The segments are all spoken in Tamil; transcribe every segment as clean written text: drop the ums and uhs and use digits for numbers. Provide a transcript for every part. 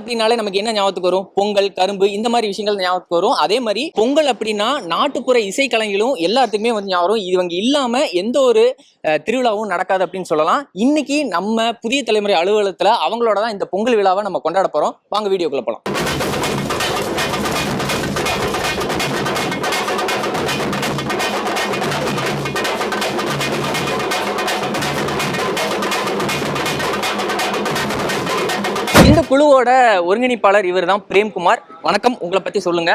அப்படின்னாலே நமக்கு என்ன ஞாபகத்துக்கு வரும்? பொங்கல், கரும்பு இந்த மாதிரி விஷயங்கள் ஞாபகத்துக்கு வரும். அதே மாதிரி பொங்கல் அப்படின்னா நாட்டுப்புற இசைக்கலைஞர்களும் எல்லாத்துக்குமே வந்து ஞாபகம் வரும். இவங்க இல்லாம எந்த ஒரு திருவிழாவும் நடக்காது அப்படின்னு சொல்லலாம். இன்னைக்கு நம்ம புதிய தலைமுறை அலுவலகத்துல அவங்களோட தான் இந்த பொங்கல் விழாவை நம்ம கொண்டாட போறோம். வாங்க வீடியோக்குள்ள போலாம். இந்த குழுவோட ஒருங்கிணைப்பாளர் இவர் தான் பிரேம்குமார். வணக்கம், உங்களை பத்தி சொல்லுங்க.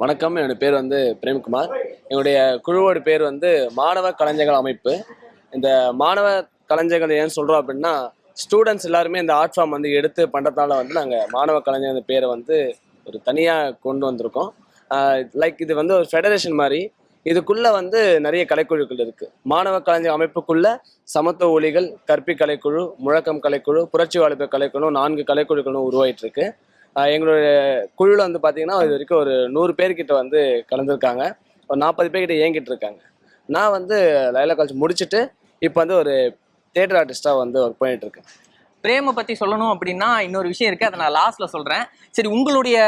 வணக்கம், என்னோட பேர் வந்து பிரேம்குமார். என்னுடைய குழுவோட பேர் வந்து மாணவ கலைஞர்கள் அமைப்பு. இந்த மாணவ கலைஞர்கள் ஏன்னு சொல்றோம் அப்படின்னா, ஸ்டூடெண்ட்ஸ் எல்லாருமே இந்த ஆர்ட் ஃபார்ம் வந்து எடுத்து பண்றதுனால வந்து நாங்கள் மாணவ கலைஞர் இந்த பேரை வந்து ஒரு தனியாக கொண்டு வந்திருக்கோம். லைக் இது வந்து ஒரு ஃபெடரேஷன் மாதிரி. இதுக்குள்ள வந்து நிறைய கலைக்குழுக்கள் இருக்கு. மாணவ கலைஞர் அமைப்புக்குள்ள சமத்துவ ஒலிகள், கற்பி கலைக்குழு, முழக்கம் கலைக்குழு, புரட்சி வாலிப கலைக்குழு 4 கலைக்குழுக்களும் உருவாயிட்டு இருக்கு. எங்களுடைய குழுவில் வந்து பார்த்தீங்கன்னா இது வரைக்கும் ஒரு 100 பேர்கிட்ட வந்து கலந்துருக்காங்க. ஒரு 40 பேர்கிட்ட இயங்கிட்டு இருக்காங்க. நான் வந்து லைலா காலேஜ் முடிச்சுட்டு இப்போ வந்து ஒரு தியேட்டர் ஆர்டிஸ்டாக வந்து ஒர்க் பண்ணிட்டு இருக்கேன். பிரேமை பத்தி சொல்லணும் அப்படின்னா இன்னொரு விஷயம் இருக்கு, அதை நான் லாஸ்ட்ல சொல்றேன். சரி, உங்களுடைய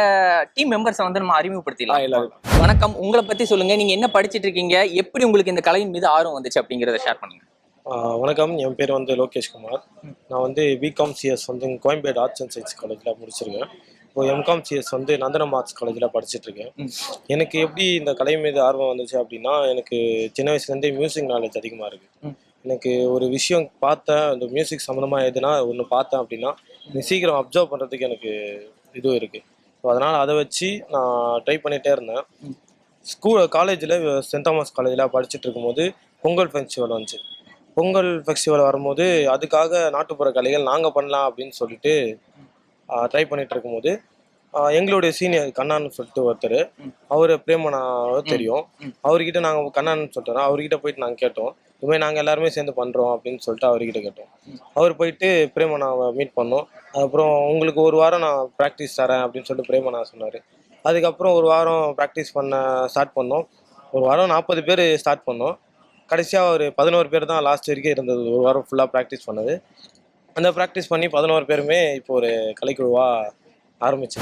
டீம் மெம்பர்ஸை வந்து நம்ம அறிமுகப்படுத்திடலாம். எல்லாருக்கும் வணக்கம், உங்களை பத்தி சொல்லுங்க. நீங்க என்ன படிச்சிட்டு இருக்கீங்க? எப்படி உங்களுக்கு இந்த கலையின் மீது ஆர்வம் வந்துச்சு அப்படிங்கிறத ஷேர் பண்ணுங்க. வணக்கம், என் பேர் வந்து லோகேஷ்குமார். நான் வந்து பிகாம் சிஎஸ் வந்து கோயம்பேடு ஆர்ட்ஸ் அண்ட் சயின்ஸ் காலேஜில் முடிச்சிருக்கேன். இப்போ எம்காம் சிஎஸ் வந்து நந்தனம் ஆர்ட்ஸ் காலேஜில் படிச்சுட்ருக்கேன். எனக்கு எப்படி இந்த கலை மீது ஆர்வம் வந்துச்சு அப்படின்னா, எனக்கு சின்ன வயசுலேருந்தே மியூசிக் நாலேஜ் அதிகமாக இருக்குது. எனக்கு ஒரு விஷயம் பார்த்தேன், அந்த மியூசிக் சம்மந்தமாக எதுனா ஒன்று பார்த்தேன் அப்படின்னா சீக்கிரம் அப்சர்வ் பண்ணுறதுக்கு எனக்கு இது இருக்குது. ஸோ அதனால் அதை வச்சு நான் ட்ரை பண்ணிகிட்டே இருந்தேன். காலேஜில் சென்ட் தாமஸ் காலேஜில் படிச்சுட்டு இருக்கும்போது பொங்கல் ஃபெஸ்டிவல் வந்துச்சு. பொங்கல் ஃபெஸ்டிவல் வரும்போது அதுக்காக நாட்டுப்புற கலைகள் நாங்கள் பண்ணலாம் அப்படின்னு சொல்லிட்டு ட்ரை பண்ணிகிட்டு இருக்கும்போது எங்களுடைய சீனியர் கண்ணான்னு சொல்லிட்டு ஒருத்தர், அவர் பிரேமனாவை தெரியும். அவர்கிட்ட நாங்கள் கண்ணான்னு சொல்லிட்டு அவர்கிட்ட போயிட்டு நாங்கள் கேட்டோம், இதுமாதிரி நாங்கள் எல்லாருமே சேர்ந்து பண்ணுறோம் அப்படின்னு சொல்லிட்டு அவர்கிட்ட கேட்டோம். அவர் போயிட்டு பிரேமனாவை மீட் பண்ணோம். அதுக்கப்புறம் உங்களுக்கு ஒரு வாரம் நான் ப்ராக்டிஸ் தரேன் அப்படின்னு சொல்லிட்டு பிரேமனா சொன்னார். அதுக்கப்புறம் ஒரு வாரம் ப்ராக்டிஸ் பண்ண ஸ்டார்ட் பண்ணோம். ஒரு வாரம் 40 பேர் ஸ்டார்ட் பண்ணோம். கடைசியாக ஒரு 11 பேர் தான் லாஸ்ட் வரைக்கும் இருந்தது. ஒரு வாரம் ஃபுல்லாக ப்ராக்டிஸ் பண்ணது. அந்த ப்ராக்டிஸ் பண்ணி 11 பேருமே இப்போ ஒரு கலைக்குழுவாக ஆரம்பிச்சு.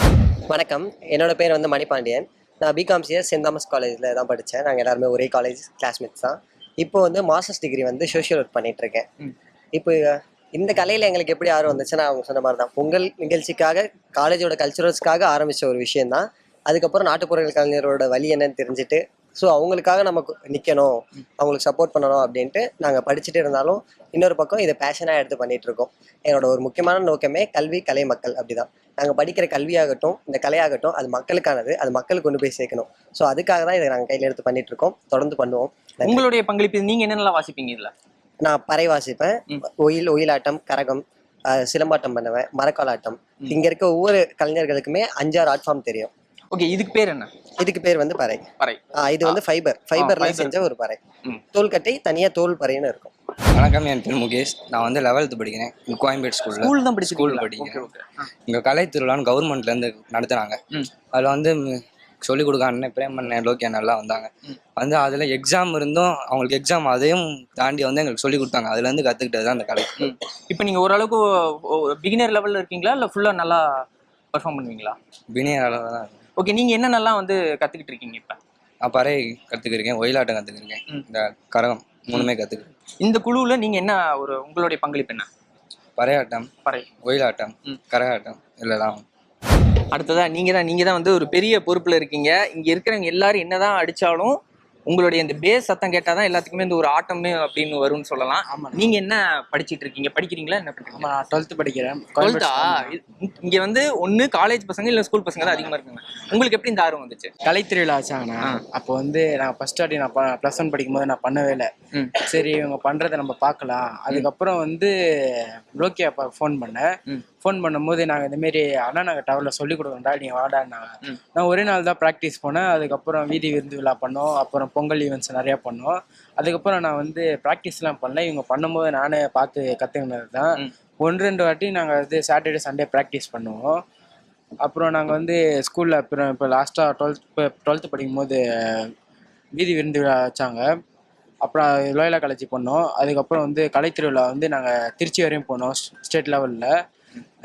வணக்கம், என்னோட பேர் வந்து மணிபாண்டியன். நான் பிகாம் சிஎஸ் சென்ட் தாமஸ் காலேஜில் தான் படித்தேன். நாங்கள் எல்லாருமே ஒரே காலேஜ் கிளாஸ்மேட்ஸ் தான். இப்போ வந்து மாஸ்டர்ஸ் டிகிரி வந்து சோஷியல் ஒர்க் பண்ணிகிட்ருக்கேன். இப்போ இந்த கலையில் எங்களுக்கு எப்படி ஆர்வம் வந்துச்சுன்னா, அவங்க சொன்ன மாதிரி தான் பொங்கல் நிகழ்ச்சிக்காக காலேஜோட கல்ச்சுரல்ஸ்க்காக ஆரம்பித்த ஒரு விஷயந்தான். அதுக்கப்புறம் நாட்டுப்புற கலைஞரோட வழி என்னன்னு தெரிஞ்சுட்டு, ஸோ அவங்களுக்காக நமக்கு நிற்கணும், அவங்களுக்கு சப்போர்ட் பண்ணணும் அப்படின்ட்டு நாங்கள் படிச்சுட்டு இருந்தாலும் இன்னொரு பக்கம் இதை பேஷனாக எடுத்து பண்ணிகிட்ருக்கோம். என்னோட ஒரு முக்கியமான நோக்கமே கல்வி, கலை, மக்கள். அப்படி தான் நாங்கள் படிக்கிற கல்வியாகட்டும் இந்த கலையாகட்டும் அது மக்களுக்கானது, அது மக்களுக்கு கொண்டு போய் சேர்க்கணும். ஸோ அதுக்காக தான் இதை நாங்கள் கையில் எடுத்து பண்ணிகிட்ருக்கோம், தொடர்ந்து பண்ணுவோம். உங்களுடைய பங்களிப்பு நீங்கள் என்னென்னலாம் வாசிப்பீங்க? இதில் நான் பறை வாசிப்பேன், ஒயிலாட்டம், கரகம், சிலம்பாட்டம் பண்ணுவேன், மரக்காலாட்டம். இங்கே இருக்க ஒவ்வொரு கலைஞர்களுக்குமே 5-6 ஆர்ட் ஃபார்ம் தெரியும். ஓகே, இதுக்கு பேர் என்ன? இதுக்கு பேர் வந்து பறை. இது வந்து ஃபைபர்ல செஞ்ச ஒரு பறை. தோல்கட்டை தனியா தோல் பறைன்னு இருக்கும். வணக்கம், என் பேர் முகேஷ். நான் வந்து 11th படிக்கிறேன். கோயம்பேடு ஸ்கூல் படிக்கிறேன். இங்கே கலை திருவிழான்னு கவர்மெண்ட்லேருந்து நடத்துனாங்க. அதில் வந்து சொல்லிக் கொடுக்க அண்ணன் பிரேமண்ணன், லோக்கி அண்ணெல்லாம் வந்தாங்க. வந்து அதில் எக்ஸாம் இருந்தும் அவங்களுக்கு எக்ஸாம் அதையும் தாண்டி வந்து எங்களுக்கு சொல்லிக் கொடுத்தாங்க. அதுலேருந்து கற்றுக்கிட்டது தான் அந்த கலை. இப்போ நீங்கள் ஓரளவுக்கு பிகினர் லெவலில் இருக்கீங்களா இல்லை ஃபுல்லாக நல்லா பர்ஃபார்ம் பண்ணுவீங்களா? பிகினர் அளவில் தான். ஓகே, நீங்கள் என்னென்னலாம் வந்து கற்றுக்கிட்டு இருக்கீங்க? இப்போ நான் பறை கற்றுக்கிருக்கேன், ஒயிலாட்டம் கற்றுக்கிருக்கேன், இந்த கரகம் 3மே கற்றுக்கிருக்கேன். இந்த குழுவில் நீங்கள் என்ன உங்களுடைய பங்களிப்பு என்ன? பறையாட்டம், ஒயிலாட்டம், கரகாட்டம் இல்லைலாம். அடுத்ததா நீங்கள் தான் வந்து ஒரு பெரிய பொறுப்பில் இருக்கீங்க. இங்கே இருக்கிறவங்க எல்லாரும் என்னதான் அடித்தாலும் உங்களுடைய இந்த பேஸ் சத்தம் கேட்டால் தான் எல்லாத்துக்குமே இந்த ஒரு ஆட்டம்னு அப்படின்னு வரும்னு சொல்லலாம். நீங்கள் என்ன படிச்சுட்டு இருக்கீங்க? படிக்கிறீங்களா? என்ன பண்ணுறீங்க? நான் 12th படிக்கிறேன். 12th? இங்கே வந்து ஒன்று காலேஜ் பசங்க இல்லை ஸ்கூல் பசங்க தான் அதிகமாக இருக்காங்க. உங்களுக்கு எப்படி இந்த ஆர்வம் வந்துச்சு? கலை திருவிழா வச்சாங்கண்ணா. அப்போ வந்து நான் ஃபர்ஸ்ட் வாட்டி நான் +1 படிக்கும்போது நான் பண்ணவே இல்லை. சரி, இவங்க பண்ணுறதை நம்ம பார்க்கலாம். அதுக்கப்புறம் வந்து லோக்கி அப்பா ஃபோன் பண்ணும்போது நாங்கள் இந்தமாரி அண்ணா நாங்கள் டவரில் சொல்லிக் கொடுக்குறோம்டா, நீங்கள் வாடான்னாங்க. நான் ஒரே நாள் தான் ப்ராக்டிஸ் பண்ணேன். அதுக்கப்புறம் வீதி விருந்து விழா பண்ணோம், அப்புறம் பொங்கல் ஈவெண்ட்ஸ் நிறையா பண்ணோம். அதுக்கப்புறம் நான் வந்து ப்ராக்டிஸ்லாம் பண்ணல, இவங்க பண்ணும்போது நானே பார்த்து கற்றுக்கினது தான். 1-2 வாட்டி நாங்கள் வந்து சாட்டர்டே சண்டே ப்ராக்டிஸ் பண்ணுவோம். அப்புறம் நாங்கள் வந்து ஸ்கூலில் அப்புறம் இப்போ லாஸ்ட்டாக 12th படிக்கும்போது வீதி விருந்து விழா வச்சாங்க. அப்புறம் லோயலா காலேஜ் பண்ணோம். அதுக்கப்புறம் வந்து கலை திருவிழா வந்து நாங்கள் திருச்சி வரையும் போனோம், ஸ்டேட் லெவலில்.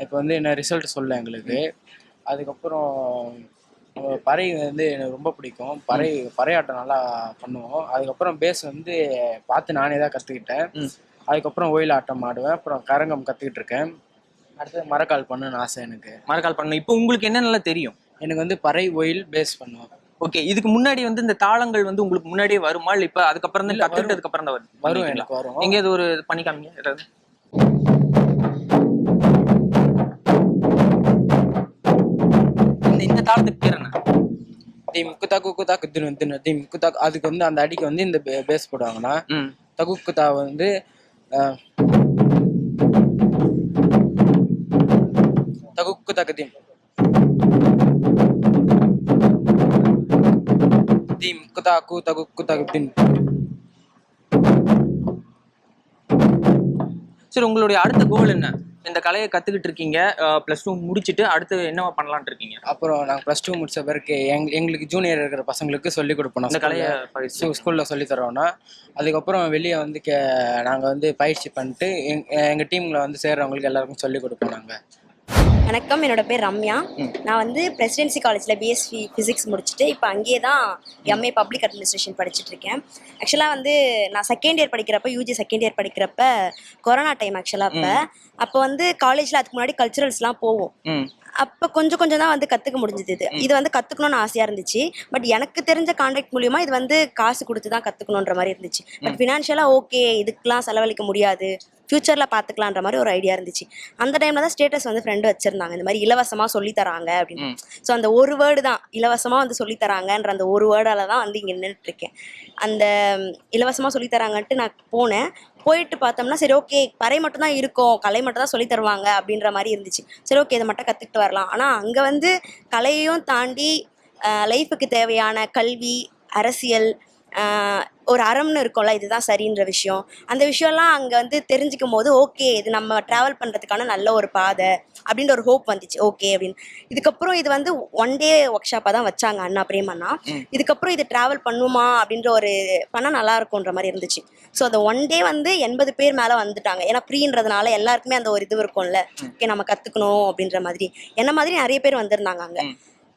இப்போ வந்து என்ன ரிசல்ட் சொல்ல எங்களுக்கு. அதுக்கப்புறம் பறை வந்து எனக்கு ரொம்ப பிடிக்கும். பறையாட்டம் நல்லா பண்ணுவோம். அதுக்கப்புறம் பேஸ் வந்து பார்த்து நானே தான் கற்றுக்கிட்டேன். அதுக்கப்புறம் ஒயில் ஆட்டம் ஆடுவேன். அப்புறம் கரகம் கற்றுக்கிட்டு இருக்கேன். அடுத்தது மரக்கால் பண்ணணும்னு ஆசை எனக்கு. மரக்கால் பண்ணணும். இப்போ உங்களுக்கு என்னென்னலாம் தெரியும்? எனக்கு வந்து பறை, ஒயில், பேஸ் பண்ணுவேன். ஓகே, இதுக்கு முன்னாடி வந்து இந்த தாளங்கள் வந்து உங்களுக்கு முன்னாடியே வருமா, இல்லை இப்போ அதுக்கப்புறம் தான் இல்ல, கத்துக்கிட்டதுக்கு அப்புறம் தான் வரும் எனக்கு வரும். நீங்க இது ஒரு பண்ணி காமிங்க ஏதாவது. இந்த தாளத்துக்கு பேர் என்ன? தீம் குத்தா குத்தா குத்துன்னு தீம் குத்தா. அதுக்கு வந்து அந்த அடிக்கு வந்து இந்த பேஸ் போடுவாங்கன்னா, தகு குத்தா வந்து தகு குத்தா தீம் தீம் குத்தா தகு குத்தா தீம். சரி, உங்களுடைய அடுத்த கோல் என்ன? இந்த கலையை கத்துக்கிட்டு இருக்கீங்க, +2 முடிச்சுட்டு அடுத்து என்ன பண்ணலாம்னு இருக்கீங்க? அப்புறம் நாங்கள் +2 முடிச்ச பிறகு எங்களுக்கு ஜூனியர் இருக்கிற பசங்களுக்கு சொல்லிக் கொடுப்போம். இந்த கலையை ஸ்கூலில் சொல்லி தரோம்னா, அதுக்கப்புறம் வெளியே வந்து நாங்கள் வந்து பயிற்சி பண்ணிட்டு எங்கள் டீமில் வந்து சேர்றவங்களுக்கு எல்லாருக்கும் சொல்லிக் கொடுப்போம் நாங்கள். வணக்கம், என்னோட பேர் ரம்யா. நான் வந்து பிரசிடென்சி காலேஜில் பிஎஸ்சி ஃபிசிக்ஸ் முடிச்சுட்டு இப்போ அங்கேயே தான் எம்ஏ பப்ளிக் அட்மினிஸ்ட்ரேஷன் படிச்சுட்டு இருக்கேன். ஆக்சுவலாக வந்து நான் செகண்ட் இயர் படிக்கிறப்ப, யூஜி செகண்ட் இயர் படிக்கிறப்ப கொரோனா டைம் ஆக்சுவலாக. அப்போ வந்து காலேஜில் அதுக்கு முன்னாடி கல்ச்சுரல்ஸ்லாம் போவோம். அப்போ கொஞ்சம் தான் வந்து கற்றுக்க முடிஞ்சது. இது வந்து கற்றுக்கணும்னு ஆசையாக இருந்துச்சு. பட் எனக்கு தெரிஞ்ச கான்டாக்ட் மூலியமாக இது வந்து காசு கொடுத்து தான் கற்றுக்கணுன்ற மாதிரி இருந்துச்சு. பட் ஃபினான்ஷியலாக ஓகே, இதுக்கெலாம் செலவழிக்க முடியாது, ஃப்யூச்சரில் பார்த்துக்கலான்ற மாதிரி ஒரு ஐடியா இருந்துச்சு. அந்த டைமில் தான் ஸ்டேட்டஸ் வந்து ஃப்ரெண்டு வச்சுருந்தாங்க, இந்த மாதிரி இலவசமாக சொல்லித்தராங்க அப்படின்னு. ஸோ அந்த ஒரு வேர்டு தான், இலவசமாக வந்து சொல்லித்தராங்கன்ற அந்த ஒரு வேர்டால் தான் வந்து இங்கே நின்றுட்டுருக்கேன். அந்த இலவசமாக சொல்லித்தராங்கன்ட்டு நான் போனேன். போயிட்டு பார்த்தோம்னா சரி ஓகே, பறை மட்டும் தான் இருக்கும், கலை மட்டும் தான் சொல்லி தருவாங்க அப்படின்ற மாதிரி இருந்துச்சு. சரி ஓகே, இதை மட்டும் கற்றுக்கிட்டு வரலாம். ஆனால் அங்கே வந்து கலையையும் தாண்டி லைஃபுக்கு தேவையான கல்வி, அரசியல், ஒரு அறம்னு இருக்கும்ல, இதுதான் சரின்ற விஷயம், அந்த விஷயம்லாம் அங்கே வந்து தெரிஞ்சுக்கும் போது ஓகே, இது நம்ம ட்ராவல் பண்ணுறதுக்கான நல்ல ஒரு பாதை அப்படின்ற ஒரு ஹோப் வந்துச்சு. ஓகே அப்படின்னு. இதுக்கப்புறம் இது வந்து 1 டே ஒர்க் ஷாப்பாக தான் வச்சாங்க அண்ணா பிரேமண்ணா. இதுக்கப்புறம் இது ட்ராவல் பண்ணுமா அப்படின்ற ஒரு பண்ணால் நல்லா இருக்கும்ன்ற மாதிரி இருந்துச்சு. ஸோ அந்த 1 டே வந்து 80 பேர் மேலே வந்துட்டாங்க. ஏன்னா ப்ரீன்றதுனால எல்லாருக்குமே அந்த ஒரு இது இருக்கும்ல, ஓகே நம்ம கற்றுக்கணும் அப்படின்ற மாதிரி. என்ன மாதிரி நிறைய பேர் வந்திருந்தாங்க அங்கே.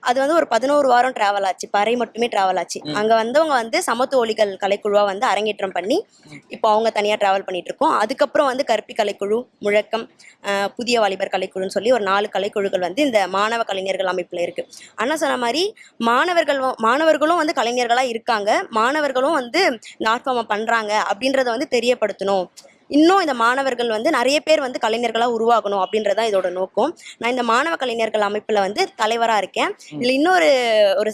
அது வந்து ஒரு 11 வாரம் ட்ராவல் ஆச்சு, பறை மட்டுமே ட்ராவல் ஆச்சு. அங்கே வந்தவங்க வந்து சமத்துவ ஒலிகள் கலைக்குழுவாக வந்து அரங்கேற்றம் பண்ணி இப்போ அவங்க தனியாக ட்ராவல் பண்ணிட்டு இருக்கோம். அதுக்கப்புறம் வந்து கற்பி கலைக்குழு, முழக்கம், புதிய வாலிபர் கலைக்குழுன்னு சொல்லி ஒரு 4 கலைக்குழுக்கள் வந்து இந்த மாணவ கலைஞர்கள் அமைப்பில் இருக்குது. அண்ணா சொன்ன மாதிரி மாணவர்களும் வந்து கலைஞர்களாக இருக்காங்க, மாணவர்களும் வந்து இந்த ஆர்ட் ஃபார்மை பண்ணுறாங்க அப்படின்றத வந்து தெரியப்படுத்தணும். இன்னும் இந்த மாணவர்கள் வந்து நிறைய பேர் வந்து கலைஞர்களாக உருவாகணும் அப்படின்றதான் இதோட நோக்கம். நான் இந்த மாணவ கலைஞர்கள் அமைப்பில் வந்து தலைவராக இருக்கேன். இதில் இன்னொரு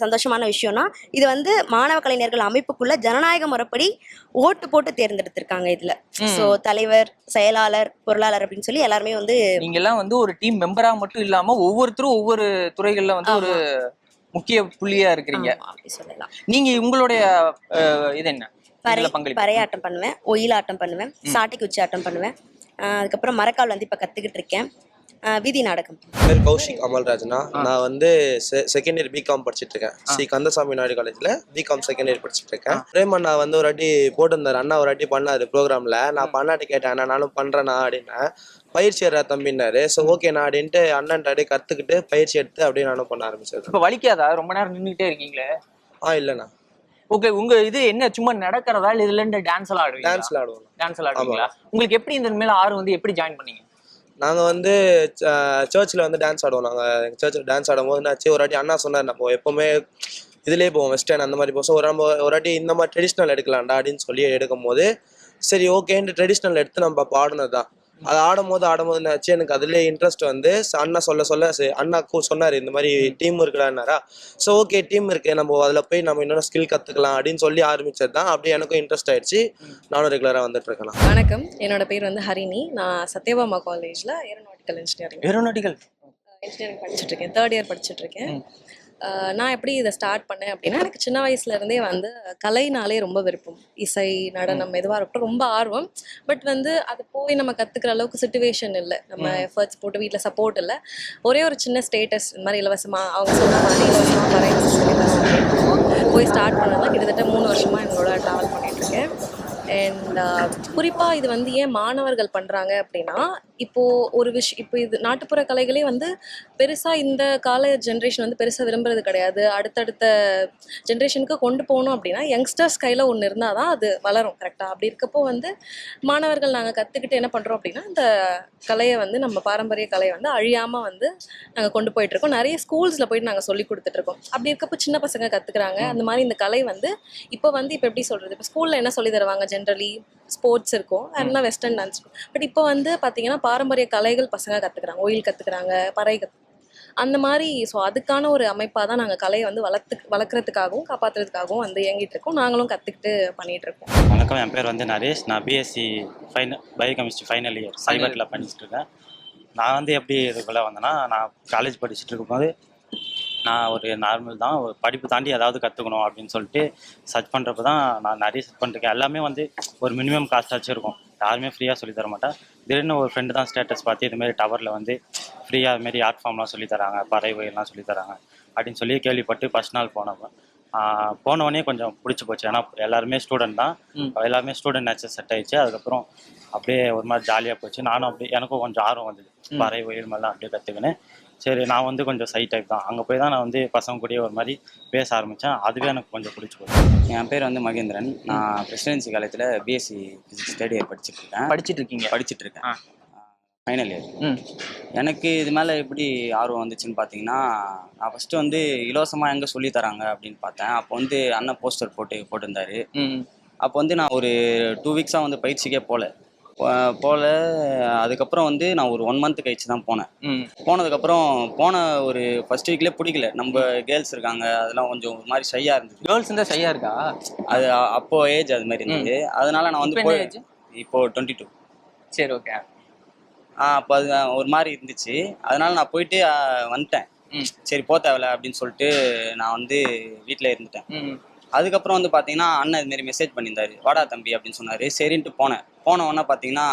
சந்தோஷமான விஷயம்னா, இது வந்து மாணவ கலைஞர்கள் அமைப்புக்குள்ள ஜனநாயக முறைப்படி ஓட்டு போட்டு தேர்ந்தெடுத்திருக்காங்க இதில். ஸோ தலைவர், செயலாளர், பொருளாளர் அப்படின்னு சொல்லி எல்லாருமே வந்து நீங்க எல்லாம் வந்து ஒரு டீம் மெம்பரா மட்டும் இல்லாம ஒவ்வொருத்தரும் ஒவ்வொரு துறைகள்ல வந்து ஒரு முக்கிய புள்ளியா இருக்கிறீங்க அப்படி சொல்லலாம். நீங்க உங்களுடைய இது என்ன? பறையாட்டம் பண்ணுவேன், ஒயிலாட்டம் பண்ணுவேன், சாட்டை குச்சி ஆட்டம் பண்ணுவேன். அதுக்கப்புறம் மரக்கால் வந்து இப்போ கற்றுக்கிட்டு இருக்கேன். வீதி நாடகம். பேர் கௌஷிக் அமல்ராஜ்னா. நான் வந்து செகண்ட் இயர் பிகாம் படிச்சுட்டு இருக்கேன். ஸ்ரீ கந்தசாமி நாயுடு காலேஜில் பிகாம் செகண்ட் இயர் படிச்சுட்டு இருக்கேன். பிரேமண்ணா வந்து ஒரு வாட்டி போட்டிருந்தார், அண்ணா ஒரு வாட்டி பண்ணாரு ப்ரோக்ராமில். நான் பண்ணாட்டி கேட்டேன், அண்ணா நானும் பண்ணுறேண்ணா அப்படின்னேன். பயிற்சி ஏறா தம்பின்னாரு. ஸோ ஓகேண்ணா அப்படின்ட்டு அண்ணன்ட்ட அப்படியே கற்றுக்கிட்டு பயிற்சி எடுத்து அப்படியே நானும் பண்ண ஆரம்பிச்சது. இப்போ வலிக்காதா? ரொம்ப நேரம் நின்றுட்டே இருக்கீங்களே? இல்லைண்ணா. ஓகே, உங்க இது என்ன சும்மா நடக்கிறதா இல்லை இதுல இருந்து டான்ஸ் எல்லாம் ஆடுவீங்க? டான்ஸ் ஆடுவீங்களா? உங்களுக்கு எப்படி இந்த மேல ஆர்வம் வந்து எப்படி ஜாயின் பண்ணீங்க? நாங்கள் வந்து சர்ச்சில் வந்து டான்ஸ் ஆடுவோம். நாங்கள் எங்கள் சர்ச்சில் டான்ஸ் ஆடும்போது என்னாச்சு, ஒரு வாட்டி அண்ணா சொன்னார், நம்ம எப்போவுமே இதுலேயே போவோம் வெஸ்டர்ன் அந்த மாதிரி போவோம். ஸோ ஒரு வாட்டி இந்த மாதிரி ட்ரெடிஷ்னல் எடுக்கலாம்டா அப்படின்னு சொல்லி எடுக்கும் போது சரி ஓகேன்ட்டு ட்ரெடிஷ்னல் எடுத்து நம்ம பாடினது தான். அது ஆடும்போது என்னாச்சு, எனக்கு அதுலேயே இன்ட்ரெஸ்ட் வந்து அண்ணா சொல்ல அண்ணா சொன்னார், இந்த மாதிரி டீம் இருக்குடான்னாரா. ஸோ ஓகே டீம் இருக்கு, நம்ம அதில் போய் நம்ம இன்னொரு ஸ்கில் கற்றுக்கலாம் அப்படின்னு சொல்லி ஆரம்பிச்சது தான். அப்படியே எனக்கும் இன்ட்ரெஸ்ட் ஆயிடுச்சு, நானும் ரெகுலராக வந்துட்டு இருக்கேன். வணக்கம், என்னோட பேர் வந்து ஹரிணி. நான் சத்யபாமா காலேஜில் ஏரோநாட்டிக்கல் இன்ஜினியரிங் படிச்சுட்டு இருக்கேன். 3rd இயர் படிச்சுட்டு இருக்கேன். நான் எப்படி இதை ஸ்டார்ட் பண்ணேன் அப்படின்னா, எனக்கு சின்ன வயசுலேருந்தே வந்து கலைனாலே ரொம்ப விருப்பம். இசை, நடனம் எதுவாக இருக்கட்டும் ரொம்ப ஆர்வம். பட் வந்து அது போய் நம்ம கற்றுக்கிற அளவுக்கு சிச்சுவேஷன் இல்லை, நம்ம எஃபர்ட்ஸ் போட்டு வீட்டில் சப்போர்ட் இல்லை. ஒரே ஒரு சின்ன ஸ்டேட்டஸ், இந்த மாதிரி இலவசமாக அவங்க சொன்ன மாதிரி இலவசமாக வரைய போய் ஸ்டார்ட் பண்ணதான் கிட்டத்தட்ட 3 வருஷமாக எங்களோட ட்ராவல் பண்ணிகிட்ருக்கேன். அண்ட் குறிப்பாக இது வந்து ஏன் மாணவர்கள் பண்ணுறாங்க அப்படின்னா, இப்போ இது நாட்டுப்புற கலைகளே வந்து பெருசாக இந்த கால ஜென்ரேஷன் வந்து பெருசாக விரும்புறது கிடையாது. அடுத்தடுத்த ஜென்ரேஷனுக்கு கொண்டு போகணும் அப்படின்னா யங்ஸ்டர்ஸ் கையில் ஒன்று இருந்தால் தான் அது வளரும் கரெக்டாக. அப்படி இருக்கப்போ வந்து மாணவர்கள் நாங்கள் கற்றுக்கிட்டு என்ன பண்ணுறோம் அப்படின்னா, இந்த கலையை வந்து நம்ம பாரம்பரிய கலையை வந்து அழியாமல் வந்து நாங்கள் கொண்டு போயிட்டுருக்கோம். நிறைய ஸ்கூல்ஸில் போயிட்டு நாங்கள் சொல்லி கொடுத்துட்ருக்கோம். அப்படி இருக்கப்போ சின்ன பசங்க கற்றுக்குறாங்க. அந்த மாதிரி இந்த கலை வந்து இப்போ எப்படி சொல்கிறது, இப்போ ஸ்கூலில் என்ன சொல்லி தருவாங்க, ஜென்ரலி ஸ்போர்ட்ஸ் இருக்கும், அதெல்லாம் வெஸ்டர்ன் டான்ஸ் இருக்கும். பட் இப்போ வந்து பார்த்தீங்கன்னா பாரம்பரிய கலைகள் பசங்க கற்றுக்குறாங்க, ஒயில் கற்றுக்குறாங்க, பறை அந்த மாதிரி. ஸோ அதுக்கான ஒரு அமைப்பாக தான் நாங்கள் கலையை வந்து வளர்க்குறதுக்காகவும் காப்பாற்றுறதுக்காகவும் வந்து இயங்கிட்டு இருக்கோம். நாங்களும் கற்றுக்கிட்டு பண்ணிகிட்டு இருக்கோம். வணக்கம், என் பேர் வந்து நரேஷ். நான் பிஎஸ்சி பயோகெமிஸ்ட்ரி ஃபைனல் இயர் சைபரில் பண்ணிட்டு இருக்கேன். நான் வந்து எப்படி இதுக்குள்ளே வந்தேன்னா, நான் காலேஜ் படிச்சுட்டு இருக்கும்போது நான் ஒரு நார்மல் தான், ஒரு படிப்பு தாண்டி ஏதாவது கற்றுக்கணும் அப்படின்னு சொல்லிட்டு சர்ச் பண்ணுறப்ப தான் நான் நிறைய சர்ச் பண்ணிருக்கேன். எல்லாமே வந்து ஒரு மினிமம் காஸ்ட்டாச்சும் இருக்கும், யாருமே ஃப்ரீயாக சொல்லி தர மாட்டேன். திடீர்னு ஒரு ஃப்ரெண்டு தான் ஸ்டேட்டஸ் பார்த்து இதுமாரி டவரில் வந்து ஃப்ரீயாக அதுமாரி ஆர்ட் ஃபார்ம்லாம் சொல்லித்தராங்க, பறவைலாம் சொல்லித்தராங்க அப்படின்னு சொல்லி கேள்விப்பட்டு ஃபஸ்ட் நாள் போனவொடனே கொஞ்சம் பிடிச்சி போச்சு. ஏன்னா எல்லாருமே ஸ்டூடெண்ட் தான், எல்லாருமே ஸ்டூடெண்ட் நேச்சர் செட் ஆயிடுச்சு. அதுக்கப்புறம் அப்படியே ஒரு மாதிரி ஜாலியாக போச்சு. நானும் அப்படியே எனக்கும் கொஞ்சம் ஆர்வம் வந்தது, பறவை மாதிரிலாம் அப்படியே கற்றுக்கினேன். சரி, நான் வந்து கொஞ்சம் சை டைப் தான். அங்கே போய் தான் நான் வந்து பசங்க கூடயே ஒரு மாதிரி பேச ஆரம்பித்தேன். அதுவே எனக்கு கொஞ்சம் பிடிச்சி போச்சு. என் பேர் வந்து மகேந்திரன். நான் பிரசிடென்சி காலேஜில் பிஎஸ்சி ஃபிசிக்ஸ் தேர்ட் இயர் படிச்சுட்டு இருக்கேன். Final year. எனக்கு இது மேலே எப்படி ஆர்வம் வந்துச்சுன்னு பார்த்தீங்கன்னா, நான் ஃபஸ்ட்டு வந்து இலவசமாக எங்கே சொல்லி தராங்க அப்படின்னு பார்த்தேன். அப்போ வந்து அண்ணன் போஸ்டர் போட்டிருந்தாரு. அப்போ வந்து நான் ஒரு 2 வீக்ஸாக வந்து பயிற்சிக்கே போகல. அதுக்கப்புறம் வந்து நான் ஒரு 1 மந்த் கழிச்சு தான் போனேன். போனதுக்கப்புறம் ஒரு ஃபர்ஸ்ட் வீக்லேயே பிடிக்கல. நம்ம கேர்ள்ஸ் இருக்காங்க, அதெல்லாம் கொஞ்சம் ஒரு மாதிரி ஷையாக இருந்துச்சு. கேர்ள்ஸ் இருந்தால் ஷையாக இருக்கா? அது அப்போ ஏஜ் அது மாதிரி இருந்தது. அதனால நான் வந்து இப்போ 22. சரி, ஓகே. அப்போ அது ஒரு மாதிரி இருந்துச்சு. அதனால நான் போயிட்டு வந்துட்டேன். சரி, தேவையில்ல அப்படின்னு சொல்லிட்டு நான் வந்து வீட்டில் இருந்துட்டேன். அதுக்கப்புறம் வந்து பார்த்தீங்கன்னா அண்ணன் இதுமாரி மெசேஜ் பண்ணியிருந்தாரு, வாடா தம்பி அப்படின்னு சொன்னார். சரின்ட்டு போனவொன்னே பார்த்தீங்கன்னா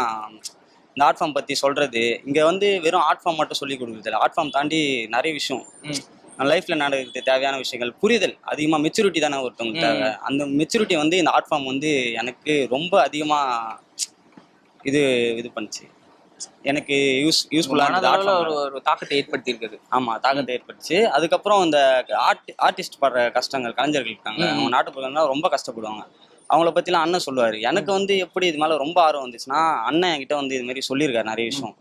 இந்த ஆர்ட் ஃபார்ம் பற்றி சொல்கிறது, இங்கே வந்து வெறும் ஆர்ட் ஃபார்ம் மட்டும் சொல்லி கொடுக்குறதில்ல, ஆர்ட் ஃபார்ம் தாண்டி நிறைய விஷயம் லைஃப்பில் நடக்கிறது தேவையான விஷயங்கள், புரிதல் அதிகமாக, மெச்சூரிட்டி தானே ஒருத்தவங்களுக்கு தேவை. அந்த மெச்சூரிட்டி வந்து இந்த ஆர்ட் ஃபார்ம் வந்து எனக்கு ரொம்ப அதிகமாக இது பண்ணுச்சு. எனக்கு யூஸ்ஃபுல்லான ஒரு தாக்கத்தை ஏற்படுத்தி இருக்குது. ஆமாம், தாக்கத்தை ஏற்படுச்சு. அதுக்கப்புறம் இந்த ஆர்டிஸ்ட் படுற கஷ்டங்கள், கலைஞர்கள் இருக்காங்க, அவங்க நாட்டுப்புறங்கள்லாம் ரொம்ப கஷ்டப்படுவாங்க. அவங்கள பற்றிலாம் அண்ணன் சொல்லுவார். எனக்கு வந்து எப்படி இது மேலே ரொம்ப ஆர்வம் வந்துச்சுன்னா, அண்ணன் என்கிட்ட வந்து இதுமாரி சொல்லியிருக்காரு நிறைய விஷயம்.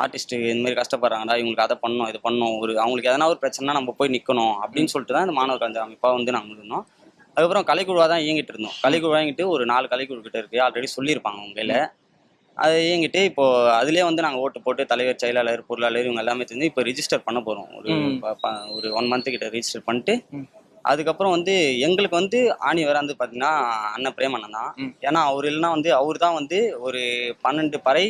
ஆர்டிஸ்ட்டு இதுமாரி கஷ்டப்படுறாங்கடா, இவங்களுக்கு அதை பண்ணணும், இது பண்ணணும், அவங்களுக்கு எதனா ஒரு பிரச்சனைனா நம்ம போய் நிற்கணும் அப்படின்னு சொல்லிட்டு தான் இந்த மாணவர் கலைஞர் அமைப்பாக வந்து நாங்கள் இருந்தோம். அதுக்கப்புறம் கலைக்குழுவாக தான் இயங்கிட்டு இருந்தோம். கலைக்குழுவாக இயங்கிட்டு ஒரு 4 கலைக்குழு கிட்ட இருக்குது, ஆல்ரெடி சொல்லியிருப்பாங்க அவங்க கையில். அதை இயங்கிட்டு இப்போது அதிலே வந்து நாங்கள் ஓட்டு போட்டு தலைவர், செயலாளர், பொருளாளர் இவங்க எல்லாமே தெரிஞ்சு இப்போ ரிஜிஸ்டர் பண்ண போகிறோம். ஒரு 1 மந்த்து கிட்ட ரிஜிஸ்டர் பண்ணிட்டு அதுக்கப்புறம் வந்து எங்களுக்கு வந்து ஆணி வராந்து பார்த்தீங்கன்னா அண்ணன் பிரேமண்ணன் தான். ஏன்னா அவர் இல்லைன்னா வந்து அவர் தான் வந்து ஒரு 12 பறை,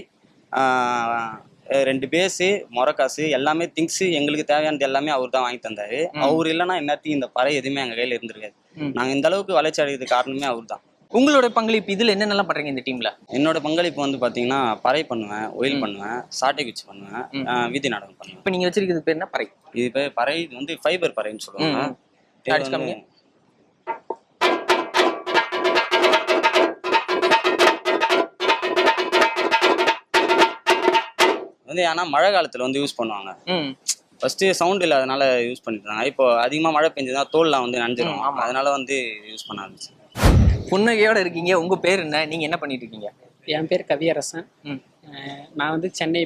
2 பேஸு, முறக்காசு, எல்லாமே திங்ஸு எங்களுக்கு தேவையானது எல்லாமே அவர் தான் வாங்கி தந்தார். அவர் இல்லைன்னா இன்னத்துக்கு இந்த பறை எதுவுமே எங்கள் கையில் இருந்திருக்காது. நாங்கள் இந்த அளவுக்கு வளர்ச்சி அடைகிறதுக்கு காரணமே அவர் தான். உங்களோட பங்களிப்பு இதில் என்னென்னலாம் பண்ணுறீங்க இந்த டீமில்? என்னோட பங்களிப்பு வந்து பார்த்தீங்கன்னா பறை பண்ணுவேன், ஒயில் பண்ணுவேன், சாட்டை குச்சி பண்ணுவேன், வீதி நாடகம் பண்ணுவேன். இப்போ நீங்கள் வச்சிருக்கிறது பேர் என்ன பறை? இது பேர் பறை வந்து ஃபைபர் பறைன்னு சொல்லுவாங்க. வந்து ஏன்னா மழை காலத்தில் வந்து யூஸ் பண்ணுவாங்க. ஃபர்ஸ்ட்டு சவுண்ட் இல்லாதனால யூஸ் பண்ணிட்டு இருந்தாங்க. இப்போ அதிகமாக மழை பெஞ்சதுன்னா தோல்லாம் வந்து நனைஞ்சிரும், அதனால வந்து யூஸ் பண்ண ஆரம்பிச்சு. புன்னகையோட இருக்கீங்க, உங்க பேர் என்ன, நீங்க என்ன பண்ணிட்டு இருக்கீங்க? என் பேர் கவியரசன். நான் வந்து சென்னை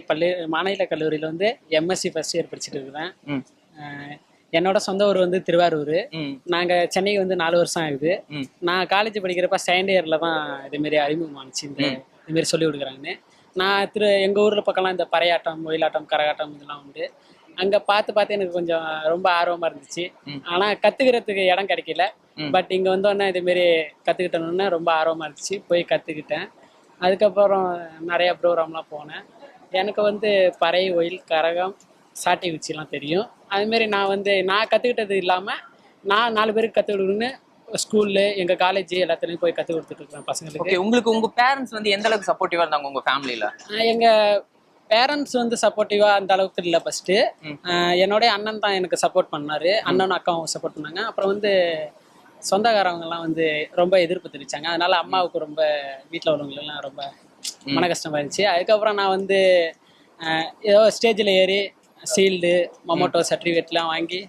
மாநில கல்லூரியில் வந்து எம்எஸ்சி ஃபர்ஸ்ட் இயர் படிச்சுட்டு இருக்கிறேன். என்னோட சொந்த ஊர் வந்து திருவாரூர். நாங்கள் சென்னைக்கு வந்து 4 வருஷம் ஆகுது. நான் காலேஜ் படிக்கிறப்ப செகண்ட் இயரில் தான் இதுமாரி அறிமுகமானுச்சு, இதுமாரி சொல்லி கொடுக்குறாங்கன்னு. நான் எங்கள் ஊரில் பக்கம்லாம் இந்த பறையாட்டம், ஒயிலாட்டம், கரகாட்டம் இதெல்லாம் உண்டு. அங்கே பார்த்து எனக்கு கொஞ்சம் ரொம்ப ஆர்வமாக இருந்துச்சு. ஆனால் கற்றுக்கிறதுக்கு இடம் கிடைக்கல. பட் இங்கே வந்தோடனே இதுமாரி கற்றுக்கிட்டோன்னே ரொம்ப ஆர்வமாக இருந்துச்சு, போய் கற்றுக்கிட்டேன். அதுக்கப்புறம் நிறையா ப்ரோக்ராம்லாம் போனேன். எனக்கு வந்து பறை, ஒயில், கரகம், சாட்டை குச்சிலாம் தெரியும். அதுமாரி நான் கற்றுக்கிட்டது இல்லாமல் நான் 4 பேருக்கு கற்றுக் கொடுக்கணுன்னு ஸ்கூலு, எங்கள் காலேஜ் எல்லாத்துலேயும் போய் கற்றுக் கொடுத்துட்டு இருக்கேன் பசங்களுக்கு. உங்களுக்கு உங்கள் பேரண்ட்ஸ் வந்து எந்த அளவுக்கு சப்போர்ட்டிவாக இருந்தாங்க உங்கள் ஃபேமிலியில்? எங்கள் பேரண்ட்ஸ் வந்து சப்போர்ட்டிவாக அந்த அளவுக்கு இல்லை. ஃபஸ்ட்டு என்னுடைய அண்ணன் தான் எனக்கு சப்போர்ட் பண்ணார். அண்ணனும் அக்காவும் சப்போர்ட் பண்ணாங்க. அப்புறம் வந்து சொந்தக்காரவங்கலாம் வந்து ரொம்ப எதிர்ப்பு தெரிவிச்சாங்க. அதனால அம்மாவுக்கு ரொம்ப வீட்டில் உள்ளவங்களெல்லாம் ரொம்ப மன கஷ்டமா இருந்துச்சு. அதுக்கப்புறம் நான் வந்து ஏதோ ஸ்டேஜில் ஏறி ஷீல்டு மொமோட்டோ சர்டிஃபிகேட்லாம் வாங்கி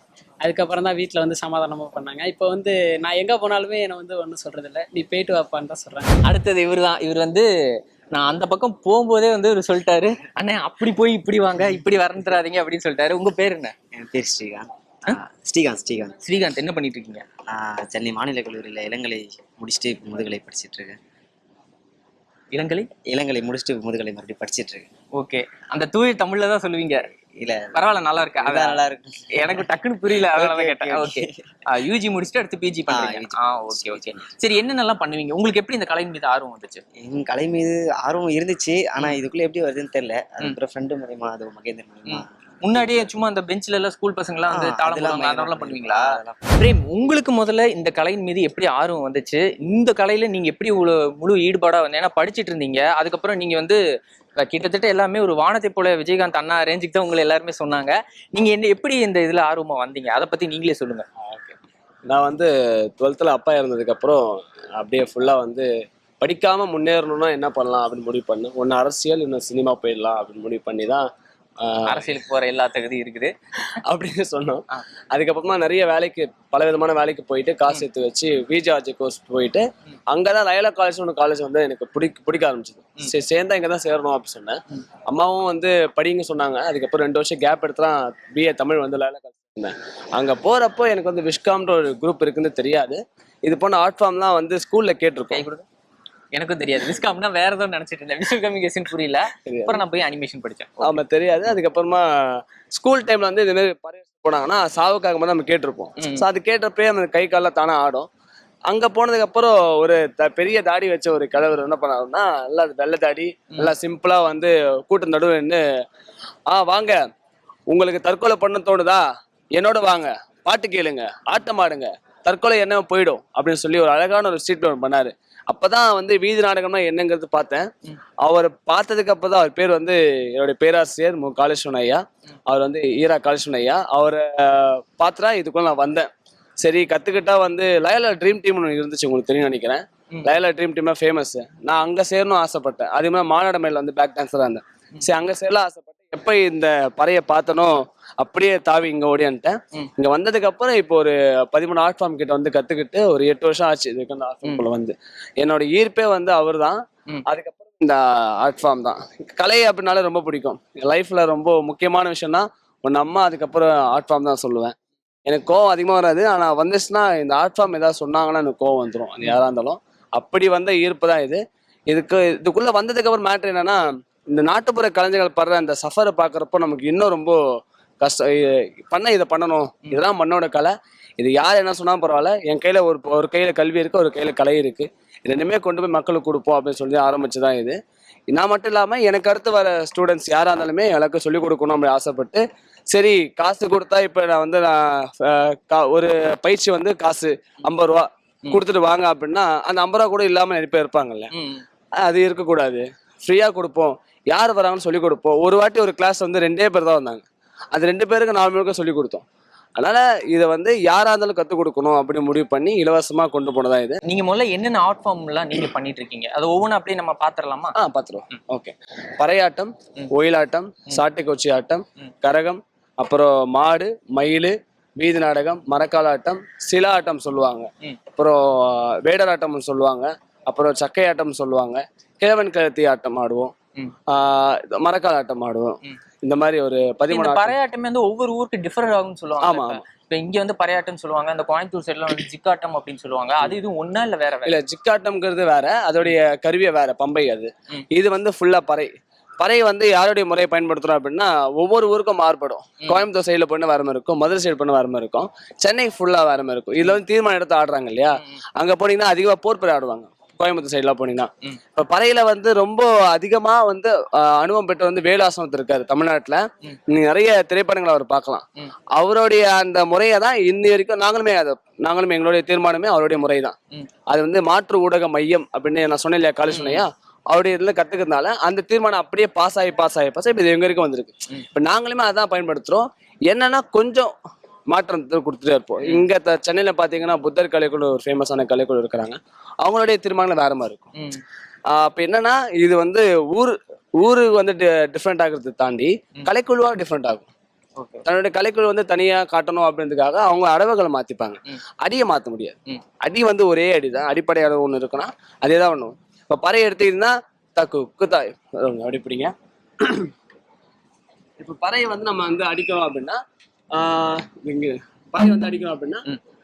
அதுக்கப்புறம் தான் வீட்டில் வந்து சமாதானமாக பண்ணாங்க. இப்போ வந்து நான் எங்கே போனாலுமே என்னை வந்து ஒன்றும் சொல்கிறதில்ல, நீ போயிட்டு வாப்பான்னு தான் சொல்கிறாங்க. அடுத்தது இவர் வந்து நான் அந்த பக்கம் போகும்போதே வந்து இவர் சொல்லிட்டாரு, அண்ணே அப்படி போய் இப்படி வாங்க, இப்படி வரந்துடாதீங்க அப்படின்னு சொல்லிட்டாரு. உங்க பேர் என்ன? என் பேர் ஸ்ரீகாந்த். ஸ்ரீகாந்த் என்ன பண்ணிட்டு இருக்கீங்க? சென்னை மாநில கல்லூரியில் இளங்கலை முடிச்சுட்டு இப்போ முதுகலை படிச்சுட்டு இருக்கேன். இளங்கலை முடிச்சுட்டு முதுகலை மறுபடியும் படிச்சுட்டு இருக்கேன். ஓகே. அந்த தூய தமிழ்ல தான் சொல்லுவீங்க? இல்ல பரவாயில்ல, நல்லா இருக்கு. அதான் நல்லா இருக்கு. எனக்கு டக்குன்னு புரியல, அதனால கேட்டேன். ஓகே. யூஜி முடிச்சுட்டு அடுத்து பிஜி பண்றீங்க. Okay okay. சரி, என்னென்னலாம் பண்ணுவீங்க? உங்களுக்கு எப்படி இந்த கலை மீது ஆர்வம் வந்துச்சு? என் கலை மீது ஆர்வம் இருந்துச்சு, ஆனா இதுக்குள்ள எப்படி வருதுன்னு தெரியல. அதுக்கப்புறம் ஃப்ரெண்டு மூலியமா, அது மகேந்திரன் மூலியமா. முன்னாடியே சும்மா அந்த பெஞ்ச்ல எல்லாம் ஸ்கூல் பசங்க எல்லாம் வந்து தாளம் போடுவாங்க, அதெல்லாம் பண்ணுவீங்களா? பிரேம், உங்களுக்கு முதல்ல இந்த கலையின் மீது எப்படி ஆர்வம் வந்துச்சு? இந்த கலையில நீங்க எப்படி முழு ஈடுபாடா வந்து, ஏன்னா படிச்சுட்டு இருந்தீங்க, அதுக்கப்புறம் நீங்க வந்து கிட்டத்தட்ட எல்லாமே ஒரு வானத்தை போல விஜயகாந்த் அண்ணா ரேஞ்சுக்கு தான் உங்களை எல்லாருமே சொன்னாங்க. நீங்க என்ன எப்படி இந்த இதுல ஆர்வமா வந்தீங்க? அதை பத்தி நீங்களே சொல்லுங்க. நான் வந்து 12th அப்பா இருந்ததுக்கப்புறம் அப்படியே ஃபுல்லாக வந்து படிக்காமல் முன்னேறணும்னா என்ன பண்ணலாம் அப்படின்னு முடிவு பண்ணேன். ஒன்று அரசியல், இன்னும் சினிமா போயிடலாம் அப்படின்னு முடிவு பண்ணி தான் அரசியலுக்கு போற எல்லா தகுதி இருக்குது அப்படின்னு சொன்னோம். அதுக்கப்புறமா நிறைய வேலைக்கு, பல விதமான வேலைக்கு போயிட்டு காசு எடுத்து வச்சு விஜிஆர்ஜி கோர்ஸ் போயிட்டு அங்கதான் லயலா காலேஜ் ஒன்று காலேஜ் வந்து எனக்கு பிடிக்க ஆரம்பிச்சது. சரி, சேர்ந்தா இங்கே தான் சேரணும் அப்படின்னு சொன்னேன். அம்மாவும் வந்து படிங்க சொன்னாங்க. அதுக்கப்புறம் 2 வருஷம் கேப் எடுத்துலாம் பிஏ தமிழ் வந்து லயலா காலேஜ் இருந்தேன். அங்கே போகிறப்போ எனக்கு வந்து விஷ்காம்ன்ற ஒரு குரூப் இருக்குன்னு தெரியாது. இது போன ஆர்ட் ஃபார்ம்லாம் வந்து ஸ்கூலில் கேட்டிருக்கோம். எனக்கும் தெரியாது. விஸ்காம்னா வேற ஏதோ நினைச்சிட்டு இருந்தேன். விஷுவல் கம்யூனிகேஷன் புரியல. அப்புறம் நான் போய் அனிமேஷன் படித்தேன். ஆமா, தெரியாது. அதுக்கப்புறமா ஸ்கூல் டைம்ல வந்து இந்த மாதிரி பறைய போனாங்கன்னா சாவுக்காக மட்டும் நம்ம கேட்டிருப்போம். ஸோ அது கேட்டப்பே நம்ம கை காலில் தானே ஆடும். அங்க போனதுக்கு அப்புறம் ஒரு பெரிய தாடி வச்ச ஒரு கிழவர் என்ன பண்ணாருன்னா, நல்லா வெள்ளை தாடி, நல்லா சிம்பிளா வந்து கூட்டம் நடுவு நின்று, வாங்க, உங்களுக்கு தற்கொலை பண்ண தோணுதா, என்னோட வாங்க, பாட்டு கேளுங்க, ஆட்டம் ஆடுங்க, தற்கொலை என்ன போயிடும் அப்படின்னு சொல்லி ஒரு அழகான ஒரு ஸ்ட்ரீட் பண்ணாரு. அப்பதான் வந்து வீதி நாடகம்னா என்னங்கிறது பார்த்தேன். அவர் பார்த்ததுக்கு அப்பதான், அவர் பேர் வந்து என்னுடைய பேராசிரியர் காளேஸ்வரன் ஐயா, அவர் வந்து ஈரா காளேஸ்வரன் ஐயா, அவரை பார்த்தா இதுக்குள்ள நான் வந்தேன். சரி, கத்துக்கிட்டா வந்து லயலா ட்ரீம் டீம் ஒன்று இருந்துச்சு, உங்களுக்கு தெரியும் நினைக்கிறேன். லயலா ட்ரீம் டீம்னா ஃபேமஸ். நான் அங்க சேரணும் ஆசைப்பட்டேன். அதே மாதிரி மாநாடு மேல வந்து பேக் டான்ஸரா இருந்தேன். சரி, அங்க சேரலாம் ஆசைப்பட்டேன். எப்ப இந்த பறைய பார்த்தனோ அப்படியே தாவி இங்க ஓடியான்ட்டேன். இங்க வந்ததுக்கு அப்புறம் இப்போ ஒரு 13 ஆர்ட் ஃபார்ம் கிட்ட வந்து கத்துக்கிட்டு ஒரு 8 வருஷம் ஆச்சு. இதுக்கு அந்த ஆர்ட் ஃபார்ம்குள்ள வந்து என்னோட ஈர்ப்பே வந்து அவர் தான். அதுக்கப்புறம் இந்த ஆர்ட் ஃபார்ம் தான். கலை அப்படின்னாலே ரொம்ப பிடிக்கும். லைஃப்ல ரொம்ப முக்கியமான விஷயம்னா ஒன்று அம்மா, அதுக்கப்புறம் ஆர்ட் ஃபார்ம் தான் சொல்லுவேன். எனக்கு கோவம் அதிகமாக வராது, ஆனால் வந்துச்சுன்னா இந்த ஆர்ட் ஃபார்ம் ஏதாவது சொன்னாங்கன்னா எனக்கு கோவம் வந்துடும். அது யாராக இருந்தாலும் அப்படி வந்த ஈர்ப்பு தான் இது. இதுக்குள்ள வந்ததுக்கு அப்புறம் மேட்ரு என்னன்னா, இந்த நாட்டுப்புற கலைஞர்கள் படுற அந்த சஃபரை பார்க்குறப்போ நமக்கு இன்னும் ரொம்ப கஷ்டம். இதை பண்ணணும், இதெல்லாம் மண்ணோட கலை, இது யார் என்ன சொன்னாலும் பரவாயில்ல, என் கையில் ஒரு கையில் கல்வி இருக்குது, ஒரு கையில் கலை இருக்குது, ரெண்டுமே கொண்டு போய் மக்களுக்கு கொடுப்போம் அப்படின்னு சொல்லி ஆரம்பிச்சு தான் இது. நான் மட்டும் இல்லாமல் எனக்கு அடுத்து வர ஸ்டூடெண்ட்ஸ் யாராக இருந்தாலுமே எனக்கு சொல்லிக் கொடுக்கணும் அப்படி ஆசைப்பட்டு, சரி காசு கொடுத்தா இப்போ நான் வந்து ஒரு பயிற்சி வந்து காசு 50 ரூபா கொடுத்துட்டு வாங்க அப்படின்னா அந்த 50 ரூபா கூட இல்லாமல் நிறைய பேர் இருப்பாங்கல்ல. அது இருக்கக்கூடாது. ஃப்ரீயாக கொடுப்போம், யார் வராங்கன்னு சொல்லி கொடுப்போம். ஒரு வாட்டி ஒரு கிளாஸ் வந்து 2 பேர் தான் வந்தாங்க. அது 2 பேருக்கு 4 மணிக்கு சொல்லி கொடுத்தோம். அதனால இதை வந்து யாரா இருந்தாலும் கற்றுக் கொடுக்கணும் அப்படின்னு முடிவு பண்ணி இலவசமா கொண்டு போனதா இது. நீங்க முதல்ல என்னென்ன ஆர்ட் ஃபார்ம் எல்லாம் நீங்க பண்ணிட்டு இருக்கீங்க, அது ஒவ்வொன்றும் அப்படியே நம்ம பாத்துடலாமா? பாத்துருவோம். ஓகே. பறையாட்டம், ஒயிலாட்டம், சாட்டைக்கோச்சி ஆட்டம், கரகம், அப்புறம் மாடு, மயில், வீதி நாடகம், மரக்காலாட்டம், சில ஆட்டம் சொல்லுவாங்க, அப்புறம் வேடராட்டம் சொல்லுவாங்க, அப்புறம் சக்கை ஆட்டம் சொல்லுவாங்க, கிழவன் கழுத்தி ஆட்டம் ஆடுவோம், மரக்கால் ஆட்டம் ஆடுவோம். இந்த மாதிரி ஒரு 13 பறையாட்டமே வந்து ஒவ்வொரு ஊருக்கு டிஃபரெண்ட் ஆகும்னு சொல்லுவாங்க. ஆமா, இப்போ இங்க வந்து பறையாட்டம் சொல்லுவாங்க, அந்த கோயம்புத்தூர் சைட்ல வந்து ஜிக்காட்டம் அப்படின்னு சொல்லுவாங்க. அது இது ஒண்ணா இல்ல வேற? இல்ல, ஜிக்காட்டம்ங்கிறது வேற, அதோடைய கருவியை வேற, பம்பை அது. இது வந்து ஃபுல்லா பறை வந்து யாருடைய முறையை பயன்படுத்துறோம் அப்படின்னா ஒவ்வொரு ஊருக்கும் மாறுபடும். கோயம்புத்தூர் சைடில் பண்ண வேற மாதிரி இருக்கும், மதுரை சைடு பண்ண வேற மாதிரி இருக்கும், சென்னை ஃபுல்லா வேற மாதிரி இருக்கும். இதுல வந்து தீர்மானம் எடுத்து ஆடுறாங்க இல்லையா, அங்க போனீங்கன்னா அதிகமா போர்ப்பறை ஆடுவாங்க. கோயம்புத்தூர் சைட்லாம் போனீங்கன்னா இப்போ பறையில வந்து ரொம்ப அதிகமா வந்து அனுபவம் பெற்ற வந்து வேலாசனத்து இருக்காரு தமிழ்நாட்டுல. நீங்க நிறைய திரைப்படங்களை அவர் பார்க்கலாம். அவருடைய அந்த முறையை தான் இன்னி வரைக்கும் நாங்களுமே எங்களுடைய தீர்மானமே அவருடைய முறை தான். அது வந்து மாற்று ஊடக மையம் அப்படின்னு நான் சொன்னேன் இல்லையா, காலேஜ் சொன்னையா, அவருடைய இதுல கத்துக்கிறதுனால அந்த தீர்மானம் அப்படியே பாஸ் ஆகி இப்போ இது எங்க வரைக்கும் வந்திருக்கு. இப்போ நாங்களுமே அதான் பயன்படுத்துறோம். என்னன்னா கொஞ்சம் மாற்றத்தை கொடுத்துட்டே இருப்போம். இங்க சென்னையில பாத்தீங்கன்னா புத்தர் கலைக்குழு ஒரு ஃபேமஸான கலைக்குழு இருக்கிறாங்க. அவங்களுடைய தீர்மானங்கள் வேற மாதிரி இருக்கும். அப்ப என்னன்னா இது வந்து ஊரு வந்து டிஃப்ரெண்ட் ஆகுறது தாண்டி கலைக்குழுவா டிஃப்ரெண்ட் ஆகும். தன்னுடைய கலைக்குழு வந்து தனியா காட்டணும் அப்படின்றதுக்காக அவங்க அளவுகளை மாத்திப்பாங்க. அடியை மாத்த முடியாது. அடி வந்து ஒரே அடிதான். அடிப்படை அளவு ஒண்ணு இருக்குன்னா அதேதான் ஒண்ணு. இப்ப பறை எடுத்தீங்கன்னா தக்கு குத்தாய் அப்படி பிடிங்க. இப்ப பறையை வந்து நம்ம வந்து அடிக்கணும் அப்படின்னா இங்க பறை வந்து அடிக்கணும் அப்படின்னா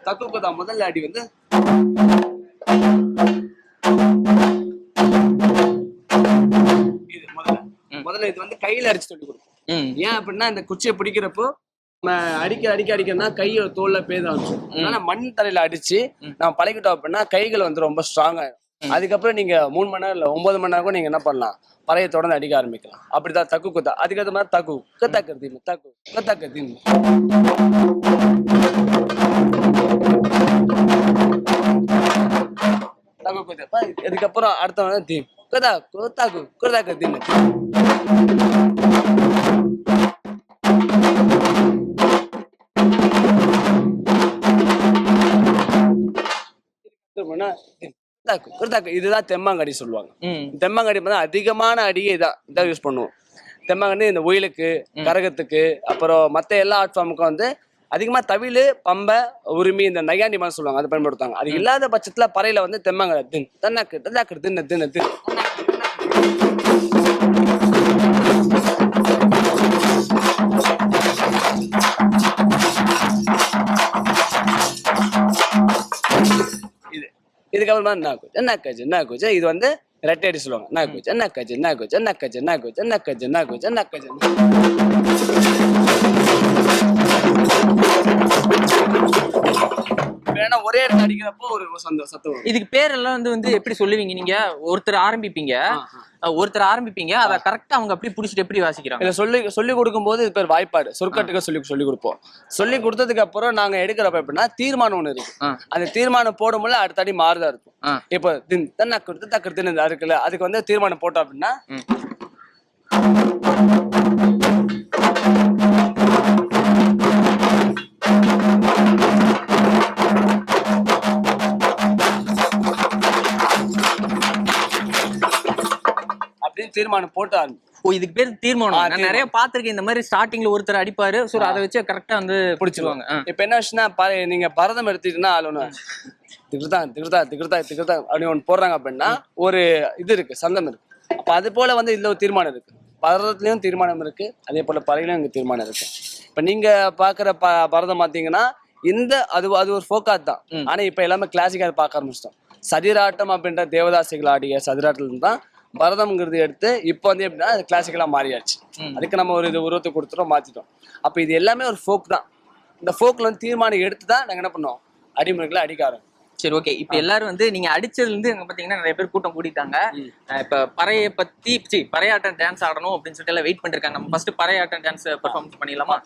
தக்கு குத்தா முதல்ல அடி வந்து இது முதல்ல இது வந்து கையில அடிச்சு சொல்லி கொடுக்கும். ஏன் அப்படின்னா இந்த குச்சியை பிடிக்கிறப்போ நம்ம அடிக்கிறதுனா கையை தோல்ல பேதான். அதனால மண் தலையில அடிச்சு நம்ம பழகிட்டோம் அப்படின்னா கைகள் வந்து ரொம்ப ஸ்ட்ராங் ஆயிடும். அதுக்கப்புறம் நீங்க 3 மணி நேரம் இல்ல 9 மணி நேரம் கூட நீங்க என்ன பண்ணலாம், பறையை தொடர்ந்து அடிக்க ஆரம்பிக்கலாம். அப்படிதான் தக்கு குத்தா. அதுக்கேற்ற மாதிரி தக்கு கத்தாக்கருதி தக்கு கத்தாக்கருதி தக்கு குத்தா. இதுக்கப்புறம் அடுத்த வந்து தீம் கதா குத்தாக்கு குத்தாக்கருதி. இதுதான் தெம்மாங்கடி சொல்லுவாங்க. தெம்மாங்கடி அதிகமான அடியை இதான் யூஸ் பண்ணுவோம். தெம்மாங்கடி இந்த ஒயிலுக்கு, கரகத்துக்கு, அப்புறம் மத்த எல்லா ஆர்ட் ஃபார்முக்கும் வந்து அதிகமா தவிழ், பம்பை, உரிமை, இந்த நையாண்டி மாதிரி சொல்லுவாங்க, அதை பயன்படுத்துவாங்க. அது இல்லாத பட்சத்துல பறையில வந்து தெம்மாங்கடி தன்னாக்கு தன்னாக்கு தின்னு தின்னு தின்னு இதுக்கப்புறமா நாக்குச்சு இது வந்து ரெட்டை அடி சொல்லுவாங்க. நாக்குச்சு ஏன்னா ஒரே இடத்துல அடிக்கிறப்போ ஒரு சத்தம். இதுக்கு பேரெல்லாம் வந்து எப்படி சொல்லுவீங்க நீங்க? ஒருத்தர் ஆரம்பிப்பீங்க அதை கரெக்டா அவங்க அப்படி புடிச்சிட்டு எப்படி வாசிக்கிறாங்க? இல்ல சொல்லி கொடுக்கும் போது இது பேர் வாய்ப்பாடு, சொற்கட்டுக்கு சொல்லி கொடுப்போம். சொல்லி கொடுத்ததுக்கு அப்புறம் நாங்க எடுக்கிறப்ப எப்படின்னா தீர்மானம் ஒண்ணு இருக்கு. அந்த தீர்மானம் போடும்போது அடுத்த அடி மாறுதா இருக்கும். இப்ப தன்னாக்கு தக்கடுத்து இருக்குல்ல, அதுக்கு வந்து தீர்மானம் போட்டோம் அப்படின்னா தீர்மானம் போட்டு. இதுக்கு பேர் தீர்மானம். நான் நிறைய பாத்திருக்கேன் இந்த மாதிரி ஸ்டார்டிங்ல ஒருத்தர் அடிப்பாரு, சோ அதை வச்சு கரெக்டா வந்து பிடிச்சிருவாங்க. இப்ப என்ன ஆச்சுன்னா நீங்க பரதம் எடுத்துட்டீங்கன்னா அது ஒண்ணு திகிருதா அப்படின்னு ஒண்ணு போடுறாங்க அப்படின்னா ஒரு இது இருக்கு, சந்தம் இருக்கு. அப்ப அது போல வந்து இதுல ஒரு தீர்மானம் இருக்கு. பரதத்துலயும் தீர்மானம் இருக்கு, அதே போல பறையிலும் இங்க தீர்மானம் இருக்கு. இப்ப நீங்க பாக்குற பரதம் பாத்தீங்கன்னா அது ஒரு ஃபோக்காத் தான். ஆனா இப்ப எல்லாமே கிளாசிக்கா பார்க்க ஆரம்பிச்சிட்டோம். சதிராட்டம் அப்படின்ற தேவதாசிகள் ஆடிய சதிராட்டத்துல தான் பரதம்ங்கிறது எடுத்து இப்போ வந்து எப்படின்னா அது கிளாசிக்கலா மாறியாச்சு. அதுக்கு நம்ம ஒரு உருவத்தை கொடுத்துட்டோம், மாத்திட்டோம். அப்ப இது எல்லாமே ஒரு ஃபோக் தான். இந்த ஃபோக்ல வந்து தீர்மானம் எடுத்து தான் நாங்க என்ன பண்ணோம், அடிமுறைகளை அடிக்க ஆரம்பிச்சோம். சரி, ஓகே. இப்ப எல்லாரும் வந்து நீங்க அடிச்சதுல இருந்து அங்க பாத்தீங்கன்னா நிறைய பேர் கூட்டம் கூட்டிட்டாங்க. இப்ப பறையாட்டம் டான்ஸ் ஆடணும் அப்படின்னு சொல்லிட்டு எல்லாம் வெயிட் பண்ணிருக்காங்க. நம்ம ஃபர்ஸ்ட் பறையாட்டம் டான்ஸ் பெர்ஃபார்மன்ஸ் பண்ணிடலாமா?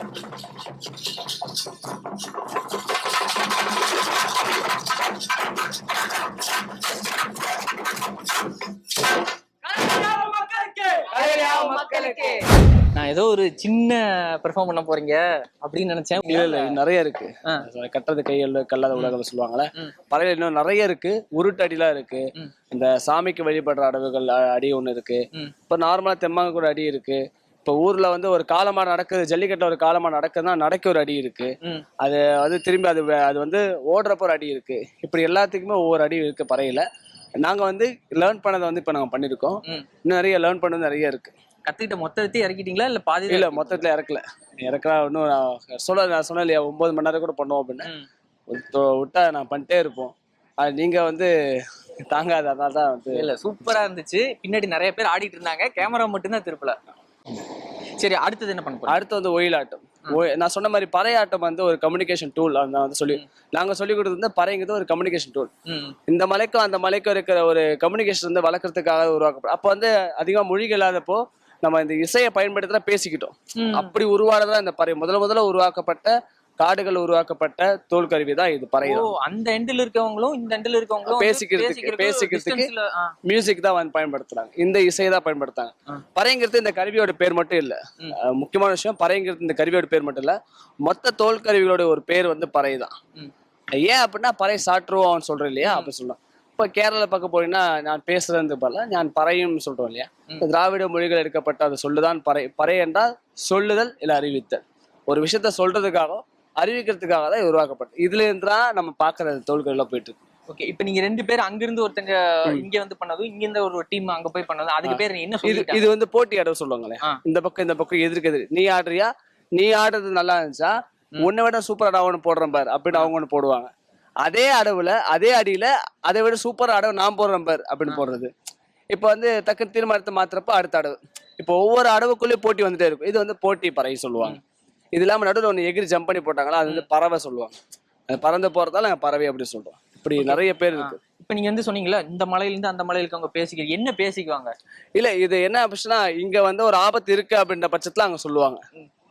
நான் ஏதோ ஒரு சின்ன பெர்ஃபார்ம் பண்ண போறீங்க அப்படின்னு நினைச்சேன். இல்ல இது நிறைய இருக்கு. கட்டுறது கையில் கல்லாத உலகம் சொல்லுவாங்கல்ல, பறையில இன்னும் நிறைய இருக்கு. உருட்டு அடிலாம் இருக்கு. இந்த சாமிக்கு வழிபடுற அடவுகள் அடி ஒண்ணு இருக்கு. இப்ப நார்மலா தெம்மாங்க கூட அடி இருக்கு. இப்ப ஊர்ல வந்து ஒரு காலமா நடக்குது, ஜல்லிக்கட்டுல ஒரு காலமா நடக்குதுன்னா நடக்க ஒரு அடி இருக்கு. அது திரும்பி அது வந்து ஓடுறப்ப ஒரு அடி இருக்கு. இப்படி எல்லாத்துக்குமே ஒவ்வொரு அடி இருக்கு பறையில. நாங்க வந்து லேர்ன் பண்ணதை வந்து இப்ப நாங்க பண்ணிருக்கோம். இன்னும் நிறைய லேர்ன் பண்ணது நிறைய இருக்கு. கத்துக்கிட்ட மொத்தத்தையும் இறக்கிட்டீங்களா இல்ல பாதி? இல்ல மொத்தத்துல இறக்கல இன்னும். நான் சொன்னேன் இல்லையா 9 மணி நேரம் கூட பண்ணுவோம் அப்படின்னு. விட்டா நான் பண்ணிட்டே இருப்போம். அது நீங்க வந்து தாங்காது. அதனால தான் வந்து இல்ல சூப்பரா இருந்துச்சு. பின்னாடி நிறைய பேர் ஆடிட்டு இருந்தாங்க, கேமரா மட்டும்தான் திருப்பல. சரி, அடுத்தது என்ன பண்ண? அடுத்து வந்து ஒயிலாட்டம். நான் சொன்ன மாதிரி பறையாட்டம் வந்து ஒரு கம்யூனிகேஷன் டூல். வந்து நாங்க சொல்லி கொடுத்தது வந்து பறைங்கிறது ஒரு கம்யூனிகேஷன் டூல். இந்த மலைக்கும் அந்த மலைக்கும் இருக்கிற ஒரு கம்யூனிகேஷன் வந்து வளர்க்கறதுக்காக உருவாக்கப்படும். அப்ப வந்து அதிகமா மொழிகள் இல்லாதப்போ நம்ம இந்த இசையை பயன்படுத்தி பேசிக்கிட்டோம். அப்படி உருவானதான் இந்த பறை. முதல்ல உருவாக்கப்பட்ட காடுகள் உருவாக்கப்பட்ட தோல் கருவி தான் இது பறை. அந்த எண்டில் இருக்கவங்களும் இந்த எண்டில் இருக்கவங்களும் பேசிக்கிறதுக்கு மியூசிக் தான் வந்து பயன்படுத்துறாங்க. இந்த இசையை தான் பயன்படுத்தாங்க. பறைங்கிறது இந்த கருவியோட பேர் மட்டும் இல்ல. முக்கியமான விஷயம், பறைங்கிறது இந்த கருவியோட பேர் மட்டும் இல்ல, மொத்த தோல் கருவிகளோட ஒரு பேர் வந்து பறை தான். ஏன் அப்படின்னா பறை சாற்றுவோம் சொல்றோம் இல்லையா, அப்படி சொல்லலாம். இப்ப கேரளா பார்க்க போனீங்கன்னா நான் பேசுறது பரல, நான் பறையும் சொல்றோம் இல்லையா. திராவிட மொழிகள் எடுக்கப்பட்ட அது சொல்லுதான் பறை. பறை என்றால் சொல்லுதல் இல்ல அறிவித்தல். ஒரு விஷயத்த சொல்றதுக்காக அறிவிக்கிறதுக்காக தான் உருவாக்கப்பட்டது. இதுல இருந்தா நம்ம பாக்குறது தோல்கள்லாம் போயிட்டு இருக்கு. ஓகே, இப்ப நீங்க 2 பேர் அங்கிருந்து ஒருத்தங்க இங்க வந்து பண்ணதும், இங்க இருந்து ஒரு டீம் அங்க போய் பண்ணதும், அதுக்கு பேர் என்ன சொல்லிட்டாங்க? இது வந்து போட்டி அடவு சொல்லுவாங்களே. இந்த பக்கம் எதிர்க்கு நீ ஆடுறியா, நீ ஆடுறது நல்லா இருந்துச்சா, உன்னை விட சூப்பர் அடை ஒன்று போடுறேன் பாரு அப்படின்னு அவங்க ஒன்று போடுவாங்க. அதே அடவுல அதே அடியில அதை விட சூப்பர் அடவு நான் போடுறேன் பாரு அப்படின்னு போடுறது. இப்ப வந்து டக்குன்னு தீர்மானத்தை மாத்துறப்ப அடுத்த அடவு. இப்போ ஒவ்வொரு அடவுக்குள்ளேயும் போட்டி வந்துட்டே இருக்கும். இது வந்து போட்டி பறை சொல்லுவாங்க. இது இல்லாம நடுவில் ஒன்று எகிரி ஜம்ப் பண்ணி போட்டாங்களா, அது வந்து பறவை சொல்லுவாங்க. அது பறந்து போறதால நாங்கள் பறவை அப்படி சொல்றோம். இப்படி நிறைய பேர் இருக்கு. இப்ப நீங்க வந்து சொன்னீங்களா இந்த மலையில இருந்து அந்த மலையில அவங்க பேசிக்க என்ன பேசிக்குவாங்க? இல்ல இது என்ன அப்படின்னா, இங்க வந்து ஒரு ஆபத்து இருக்கு அப்படின்ற பட்சத்துல அங்க சொல்லுவாங்க.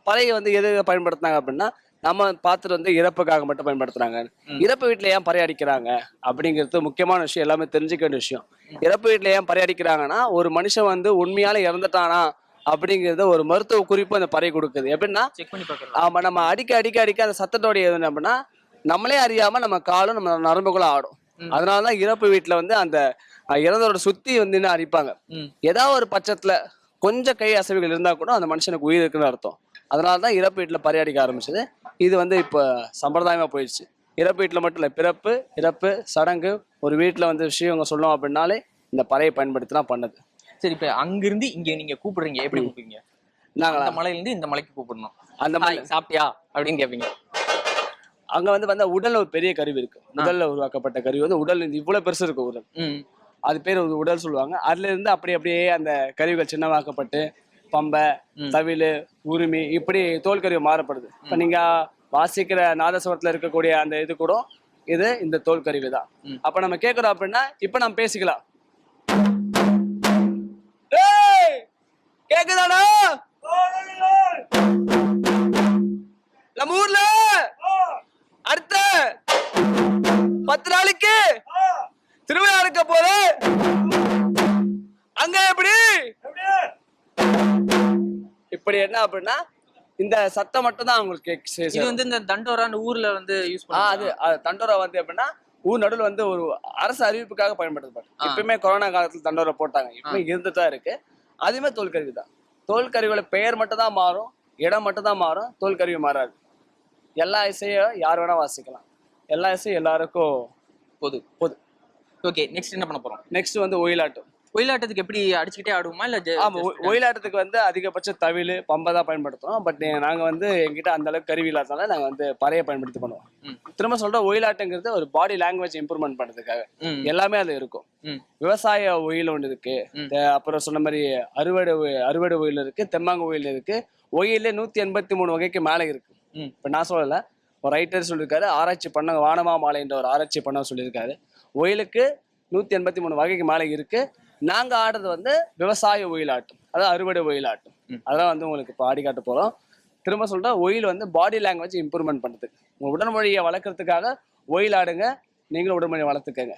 பறையை வந்து எது பயன்படுத்தினாங்க அப்படின்னா, நம்ம பார்த்துட்டு வந்து இறப்புக்காக மட்டும் பயன்படுத்துறாங்க. இறப்பு வீட்டுல ஏன் பறை அடிக்கிறாங்க அப்படிங்கிறது முக்கியமான விஷயம், எல்லாமே தெரிஞ்சுக்க வேண்டிய விஷயம். இறப்பு வீட்டுல ஏன் பறை அடிக்கிறாங்கன்னா, ஒரு மனுஷன் வந்து உண்மையால இறந்துட்டானா அப்படிங்கறத ஒரு மருத்துவ குறிப்பு அந்த பறை கொடுக்குது. எப்படின்னா, ஆமா, நம்ம அடிக்க அந்த சத்தத்தோடைய எது அப்படின்னா, நம்மளே அறியாம நம்ம காலும் நம்ம நரம்புகளும் ஆடும். அதனாலதான் இறப்பு வீட்டுல வந்து அந்த இறந்தோட சுத்தி வந்து அடிப்பாங்க. ஏதாவது ஒரு பட்சத்துல கொஞ்சம் கை அசைவுகள் இருந்தா கூட அந்த மனுஷனுக்கு உயிர் இருக்குன்னு அர்த்தம். அதனாலதான் இறப்பு வீட்டுல பறை அடிக்க ஆரம்பிச்சது. இது வந்து இப்ப சம்பிரதாயமா போயிடுச்சு. இறப்பு வீட்டுல மட்டும் இல்ல, பிறப்பு இறப்பு சடங்கு ஒரு வீட்டுல வந்து விஷயங்க சொல்லணும் அப்படின்னாலே இந்த பறையை பயன்படுத்தினா பண்ணது. சரி, இப்ப அங்கிருந்து இங்க நீங்க கூப்பிடுறீங்க, எப்படி கூப்பிடுவீங்க? நாங்க அந்த மலையில இருந்து இந்த மலைக்கு கூப்பிடணும். அந்த மலை சாப்பிட்டியா அப்படின்னு கேட்பீங்க. அங்க வந்து உடல் ஒரு பெரிய கருவி இருக்கு. முதல்ல உருவாக்கப்பட்ட கருவி வந்து உடல் இவ்வளவு பெருசு இருக்கு உடல். அது பேர் உடல் சொல்லுவாங்க. அதுல இருந்து அப்படியே அந்த கருவிகள் சின்னவாக்கப்பட்டு பம்பை, தவிழ், உரிமை இப்படி தோல் கருவி மாறப்படுது. இப்ப நீங்க வாசிக்கிற நாதஸ்வரத்துல இருக்கக்கூடிய அந்த இது கூட இது இந்த தோல் கருவி தான். அப்ப நம்ம கேட்கிறோம் அப்படின்னா, இப்ப நம்ம பேசிக்கலாம். கேக்குதாடா நம்ம ஊர்ல அடுத்த 10 நாளைக்கு திருவிழா இருக்க போது அங்க எப்படி இப்படி என்ன அப்படின்னா இந்த சத்தம் மட்டும் தான் அவங்களுக்கு. இது வந்து இந்த தண்டோரா ஊர்ல வந்து யூஸ் பண்ணுவாங்க. அது தண்டோரா வந்து எப்படின்னா ஊர் நடுவில் வந்து ஒரு அரசு அறிவிப்புக்காக பயன்படுத்தப்படும். எப்பயுமே கொரோனா காலத்துல தண்டோரா போட்டாங்க, இப்ப இருந்துதான் இருக்கு. அதுவுமே தோல் கருவி தான். தோல் கருவியோட பெயர் மட்டும் தான் மாறும், இடம் மட்டும் தான் மாறும், தோல் கருவி மாறாது. எல்லா இசையும் யார் வேணா வாசிக்கலாம். எல்லா இசையும் எல்லாருக்கும் பொது. ஓகே, நெக்ஸ்ட் என்ன பண்ண போறோம்? நெக்ஸ்ட் வந்து ஒயிலாட்டம். ஒயிலாட்டத்துக்கு எப்படி அடிச்சுக்கிட்டே ஆடுவோமா இல்ல? ஆமா, ஒயிலாட்டத்துக்கு வந்து அதிகபட்ச தவிழ் பம்பை தான் பயன்படுத்துறோம். பட் நாங்க வந்து எங்கிட்ட அந்த அளவுக்கு கருவி இல்லாதனால நாங்க வந்து பறையை பயன்படுத்தி பண்ணுவோம். திரும்ப சொல்றோம், ஒயிலாட்டங்கிறது ஒரு பாடி லாங்குவேஜ் இம்ப்ரூவ்மெண்ட் பண்றதுக்காக எல்லாமே அது இருக்கும். விவசாய ஒயில் ஒன்று இருக்கு, அப்புறம் சொன்ன மாதிரி அறுவடை ஒயில் இருக்கு, தெம்மாங்கு ஒயில் இருக்கு. ஒயிலே 183 வகைக்கு மேலே இருக்கு. இப்ப நான் சொல்லல, ஒரு ரைட்டர் சொல்லியிருக்காரு, ஆராய்ச்சி பண்ண வானமா மாலை என்ற ஒரு ஆராய்ச்சி பண்ண சொல்லியிருக்காரு. ஒயிலுக்கு 183 வகைக்கு மேலே இருக்கு. நாங்க ஆடுறது வந்து விவசாய ஒயிலாட்டம், அதாவது அறுவடை ஒயிலாட்டம். அதெல்லாம் வந்து உங்களுக்கு இப்போ ஆடி காட்ட போறோம். திரும்ப சொல்கிறேன், ஒயில் வந்து பாடி லாங்குவேஜ் இம்ப்ரூவ்மெண்ட் பண்ணுறதுக்கு, உங்கள் உடல் மொழியை வளர்க்குறதுக்காக ஒயில் ஆடுங்க, நீங்களும் உடல் மொழியை வளர்த்துக்கங்க.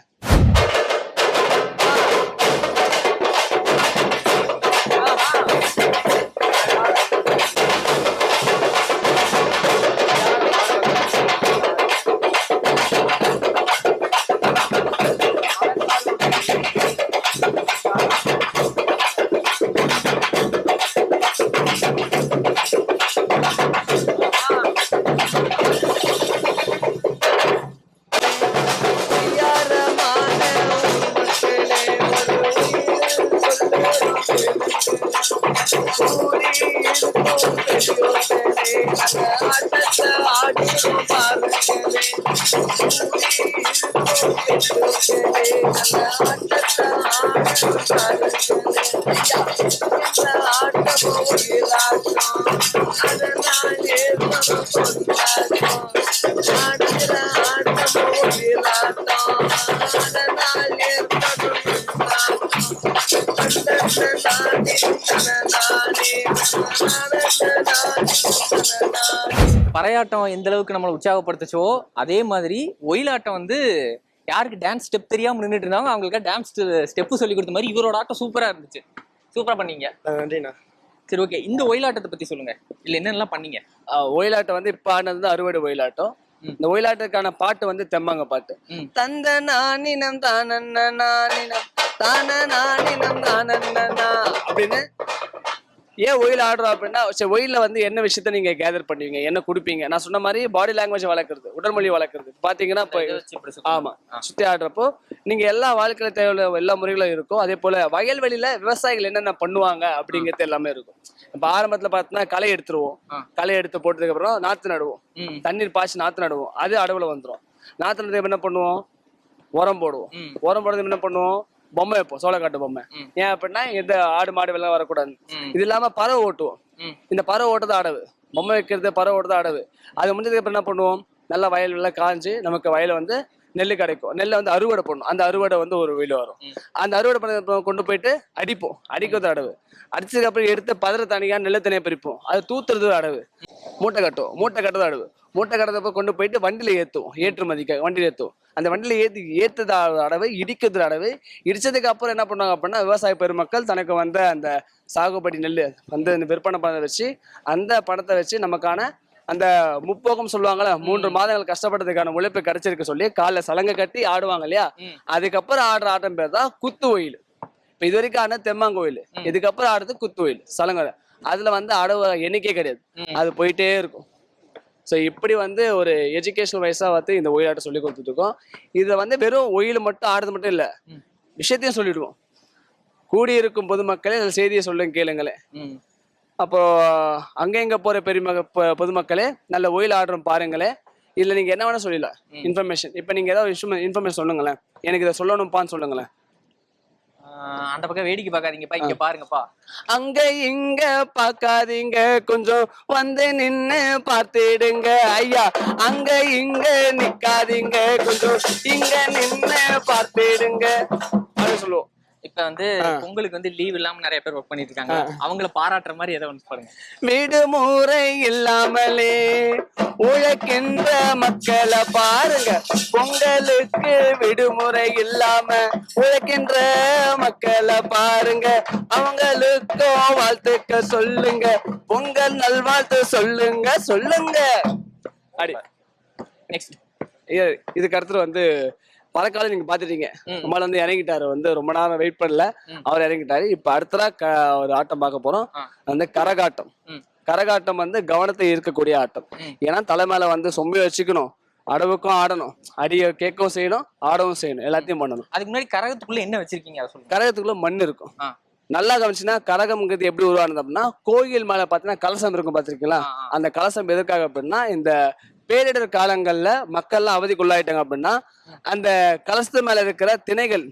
பறையாட்டம் எந்த அளவுக்கு நம்மளை உற்சாகப்படுத்துச்சோ அதே மாதிரி ஒயிலாட்டம் வந்து யாருக்கு டான்ஸ் ஸ்டெப் தெரியாம நின்றுட்டு இருந்தாங்க அவங்களுக்கு டான்ஸ் ஸ்டெப்பு சொல்லி கொடுத்த மாதிரி இவரோட ஆட்டம் சூப்பரா இருந்துச்சு. சூப்பரா பண்ணீங்க. நன்றிண்ணா. சரி, ஓகே. இந்த ஒயிலாட்டத்தை பத்தி சொல்லுங்க, இல்ல என்னென்னலாம் பண்ணீங்க? ஒயிலாட்டம் வந்து இப்ப ஆனது அறுவடை ஒயிலாட்டம். இந்த ஒயிலாட்டத்துக்கான பாட்டு வந்து தெம்மாங்க பாட்டு. தந்த நானினம் தானன்ன நானினம் தான நானினம் தானன்னா அப்படின்னு. ஏன் ஒயில் ஆடுறோம் அப்படின்னா, சரி ஒயிலில் வந்து என்ன விஷயத்த நீங்க கேதர் பண்ணுவீங்க, என்ன கொடுப்பீங்க? நான் சொன்ன மாதிரி பாடி லாங்குவேஜ் வளர்க்குறது, உடல் மொழி வளர்க்குறது. பாத்தீங்கன்னா இப்போ ஆமா சுத்தி ஆடுறப்போ நீங்க எல்லா வாழ்க்கையில தேவையான எல்லா முறைகளும் இருக்கும். அதே போல வயல்வெளியில விவசாயிகள் என்னென்ன பண்ணுவாங்க அப்படிங்கிறது எல்லாமே இருக்கும். இப்ப ஆரம்பத்துல பார்த்தோன்னா களை எடுத்துருவோம். களை எடுத்து போட்டதுக்கு அப்புறம் நாத்து நடுவோம், தண்ணீர் பாய்ச்சி நாத்து நடுவோம். அது அடவுல வந்துடும். நாத்து நடுறது என்ன பண்ணுவோம், உரம் போடுவோம். உரம் போடுறது என்ன பண்ணுவோம், பொம்மை வைப்போம், சோளக்காட்டு பொம்மை. ஏன் அப்படின்னா எந்த ஆடு மாடு வெள்ளம் வரக்கூடாது. இது இல்லாம பறவை ஓட்டுவோம். இந்த பறவை ஓட்டது அடவு, பொம்மை வைக்கிறது பறவை ஓட்டது அடவு. அது முடிஞ்சதுக்கு அப்புறம் என்ன பண்ணுவோம், நல்லா வயல் வெள்ளம் காஞ்சு நமக்கு வயல வந்து நெல் கிடைக்கும். நெல்லை வந்து அறுவடை பண்ணும். அந்த அறுவடை வந்து ஒரு வெயில் வரும். அந்த அறுவடை பண்ண கொண்டு போயிட்டு அடிப்போம், அடிக்கிறது அடவு. அடிச்சதுக்கு அப்புறம் எடுத்து பதற தனியா நெல்லை தனியா பிரிப்போம். அது தூத்துறது அடவு. மூட்டை கட்டுவோம், மூட்டை கட்டுறது அடவு. மூட்டை கட்டுறப்ப கொண்டு போயிட்டு வண்டியில ஏற்றுவோம், ஏற்றுமதிக்க வண்டியில ஏற்றுவோம். அந்த வண்டியில ஏற்றுறது அடவு, இடிக்கிறது அடவு. இடிச்சதுக்கு அப்புறம் என்ன பண்ணுவாங்க அப்படின்னா, விவசாய பெருமக்கள் தனக்கு வந்த அந்த சாகுபடி நெல் வந்து விற்பனை பண்ண வச்சு அந்த பணத்தை வச்சு நமக்கான அந்த முப்போகம் சொல்லுவாங்கல்ல, 3 மாதங்கள் கஷ்டப்பட்டதுக்கான உழைப்பு கிடைச்சிருக்கு சொல்லி காலைல சலங்கை கட்டி ஆடுவாங்க இல்லையா. அதுக்கப்புறம் ஆடுற ஆட்டம் பேர் தான் குத்து ஒயில். இப்ப இது வரைக்கும் ஆன தெம்மாங்கோயில், இதுக்கப்புறம் ஆடுறது குத்து ஒயில் சலங்கை. அதுல வந்து அடவு எண்ணிக்கை கிடையாது, அது போயிட்டே இருக்கும். ஸோ இப்படி வந்து ஒரு எஜுகேஷனல் வைஸா வந்து இந்த ஒயிலாட்டம் சொல்லி கொடுத்துட்டு இருக்கோம். இதை வந்து வெறும் ஒயில் மட்டும் ஆடுறது மட்டும் இல்லை, விஷயத்தையும் சொல்லிடுவோம். கூடியிருக்கும் பொதுமக்களே அந்த செய்தியை சொல்லுங்க கேளுங்களேன். அப்போ அங்க எங்க போற பொதுமக்களே நல்ல ஒயில் ஆடுறோம் பாருங்களே. இல்ல நீங்க என்ன வேணா சொல்லிடலாம் இன்ஃபர்மேஷன். இப்ப நீங்க ஏதாவது இன்ஃபர்மேஷன் சொல்லுங்களேன், எனக்கு இதை சொல்லணும்ப்பான்னு சொல்லுங்களேன். அந்த பக்கம் வேடிக்கை பார்க்காதீங்கப்பா, இங்க பாருங்கப்பா. அங்க இங்க பார்க்காதீங்க, கொஞ்சம் வந்து நின்னு பார்த்துடுங்க ஐயா. அங்க இங்க நிக்காதீங்க, கொஞ்சம் இங்க நின்னு பார்த்துடுங்க அப்படின்னு சொல்லுவோம். இப்ப வந்து உங்களுக்கு வந்து லீவ் இல்லாம நிறைய பேர் ஒர்க் பண்ணிட்டு இருக்காங்க, அவங்கள பாராட்டுற மாதிரி ஏதோ ஒன்று பாருங்க. விடுமுறை இல்லாமலே உழைக்கின்ற மக்களை பாருங்க, பொங்கலுக்கு விடுமுறை இல்லாம உழைக்கின்ற மக்களை பாருங்க, அவங்களுக்கும் வாழ்த்துக்க சொல்லுங்க, பொங்கல் நல்வாழ்த்து சொல்லுங்க சொல்லுங்க. அடி நெக்ஸ்ட் இதுக்கு அடுத்து வந்து பறக்கால நீங்க பாத்துட்டீங்க. நம்மளால வந்து இறங்கிட்டாரு, வந்து ரொம்ப நேரம் வெயிட் பண்ணல, அவர் இறங்கிட்டாரு. இப்ப அடுத்ததா ஒரு ஆட்டம் பார்க்க போறோம், வந்து கரகாட்டம். கரகாட்டம் வந்து கவனத்தை ஈர்க்கக்கூடிய ஆட்டம். ஏன்னா தலை மேல வந்து சொம்பி வச்சுக்கணும், அடவுக்கும் ஆடணும், அடிய கேட்கவும் செய்யணும், ஆடவும் செய்யணும், எல்லாத்தையும் பண்ணணும். அதுக்கு முன்னாடி கரகத்துக்குள்ள என்ன வச்சிருக்கீங்க அதை சொல்லுங்க. கரகத்துக்குள்ள மண் இருக்கும். நல்லா கவனிச்சுன்னா கரகம்ங்கிறது எப்படி உருவானது அப்படின்னா, கோயில் மேல பாத்தீங்கன்னா கலசம் இருக்கும், பாத்திருக்கீங்களா? அந்த கலசம் எதற்காக அப்படின்னா, இந்த பேரிடர் காலங்கள்ல மக்கள்லாம் அவதிக்குள்ளாயிட்டாங்க அப்படின்னா அந்த கலசத்து மேல இருக்கிற திணைகள்,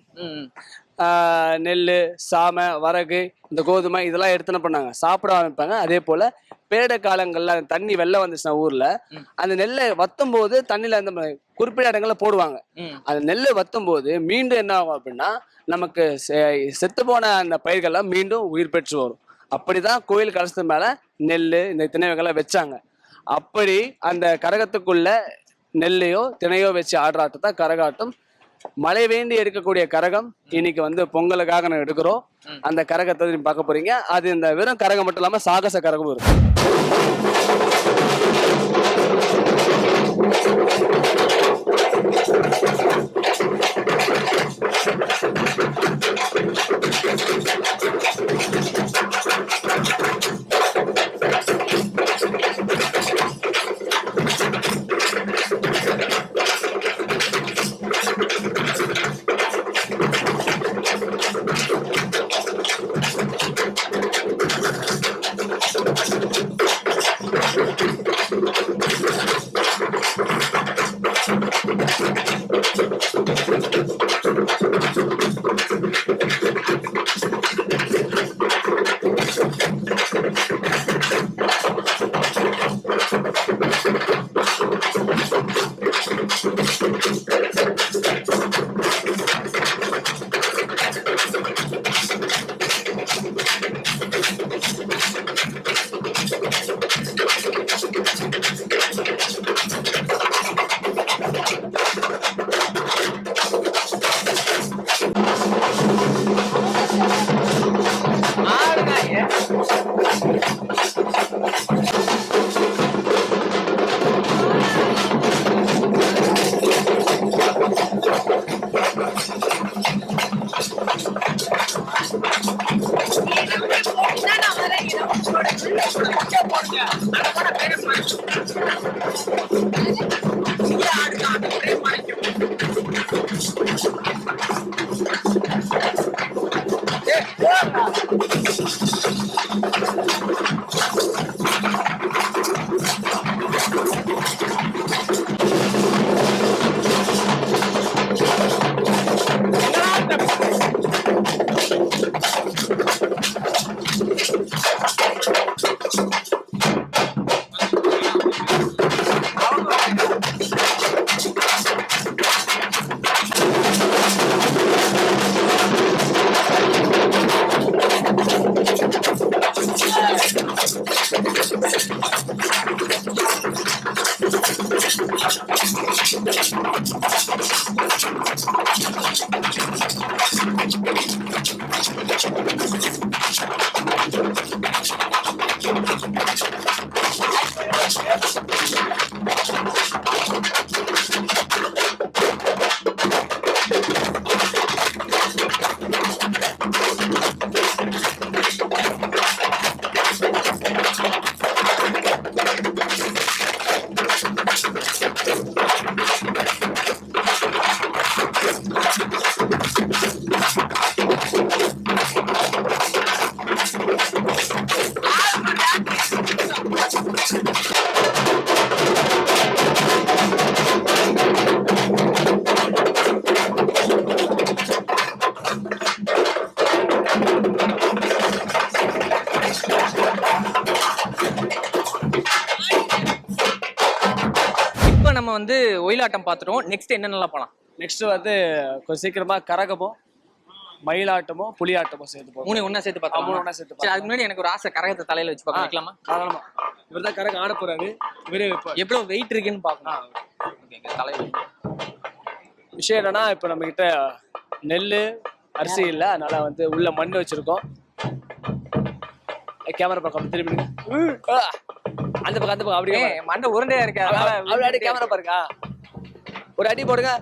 நெல், சாமை, வரகு, இந்த கோதுமை இதெல்லாம் எடுத்து என்ன பண்ணாங்க, சாப்பிட ஆரம்பிப்பாங்க. அதே போல பேரிடர் காலங்கள்ல தண்ணி வெள்ளம் வந்துச்சுன்னா ஊர்ல அந்த நெல்லை வத்தும் போது தண்ணியில அந்த குறிப்பிட்ட இடங்கள்ல போடுவாங்க. அந்த நெல்லை வத்தும் போது மீண்டும் என்ன ஆகும் அப்படின்னா, நமக்கு செத்து போன அந்த பயிர்கள்லாம் மீண்டும் உயிர் பெற்று வரும். அப்படிதான் கோயில் கலசத்து மேல நெல் இந்த திணைவகங்களை வச்சாங்க. அப்படி அந்த கரகத்துக்குள்ள நெல்லையோ திணையோ வச்சு ஆடுற ஆட்டம் தான் கரகாட்டம். மழை வேண்டி எடுக்கக்கூடிய கரகம் இன்னைக்கு வந்து பொங்கலுக்காக நான் எடுக்கிறோம். அந்த கரகத்தை நீங்க பார்க்க போறீங்க. அது இந்த வெறும் கரகம் மட்டும் இல்லாம சாகச கரகமும் இருக்கு. நம்ம வந்து ஒயிலாட்டம் பார்த்துட்டோம். நெக்ஸ்ட் என்னென்னலாம் போலாம்? நெக்ஸ்ட் வந்து கொஞ்சம் சீக்கிரமா கரகமோ மயிலாட்டமோ புலியாட்டமோ சேர்த்து போகும். 3 ஒண்ணா சேர்த்து பார்த்தோம். 3 ஒண்ணா சேர்த்து. சரி, அதுக்கு முன்னாடி எனக்கு ஒரு ஆசை, கரகத்தை தலையில வச்சு பார்க்கலாமா? தாராளமா. இவர் தான் கரகம் ஆட போறாரு. இவரே எவ்வளவு வெயிட் இருக்குன்னு பார்க்கணும். தலையில விஷயம் என்னன்னா, இப்போ நம்ம கிட்ட நெல் அரிசி இல்லை, அதனால வந்து உள்ள மண் வச்சிருக்கோம். கேமரா பக்கம் திரும்பி அந்த பக்கம் அப்படியே மண்டை உருண்டையா இருக்கு. அப்படி அடி கேமரா பாருங்க. ஒரு அடி போடுங்க.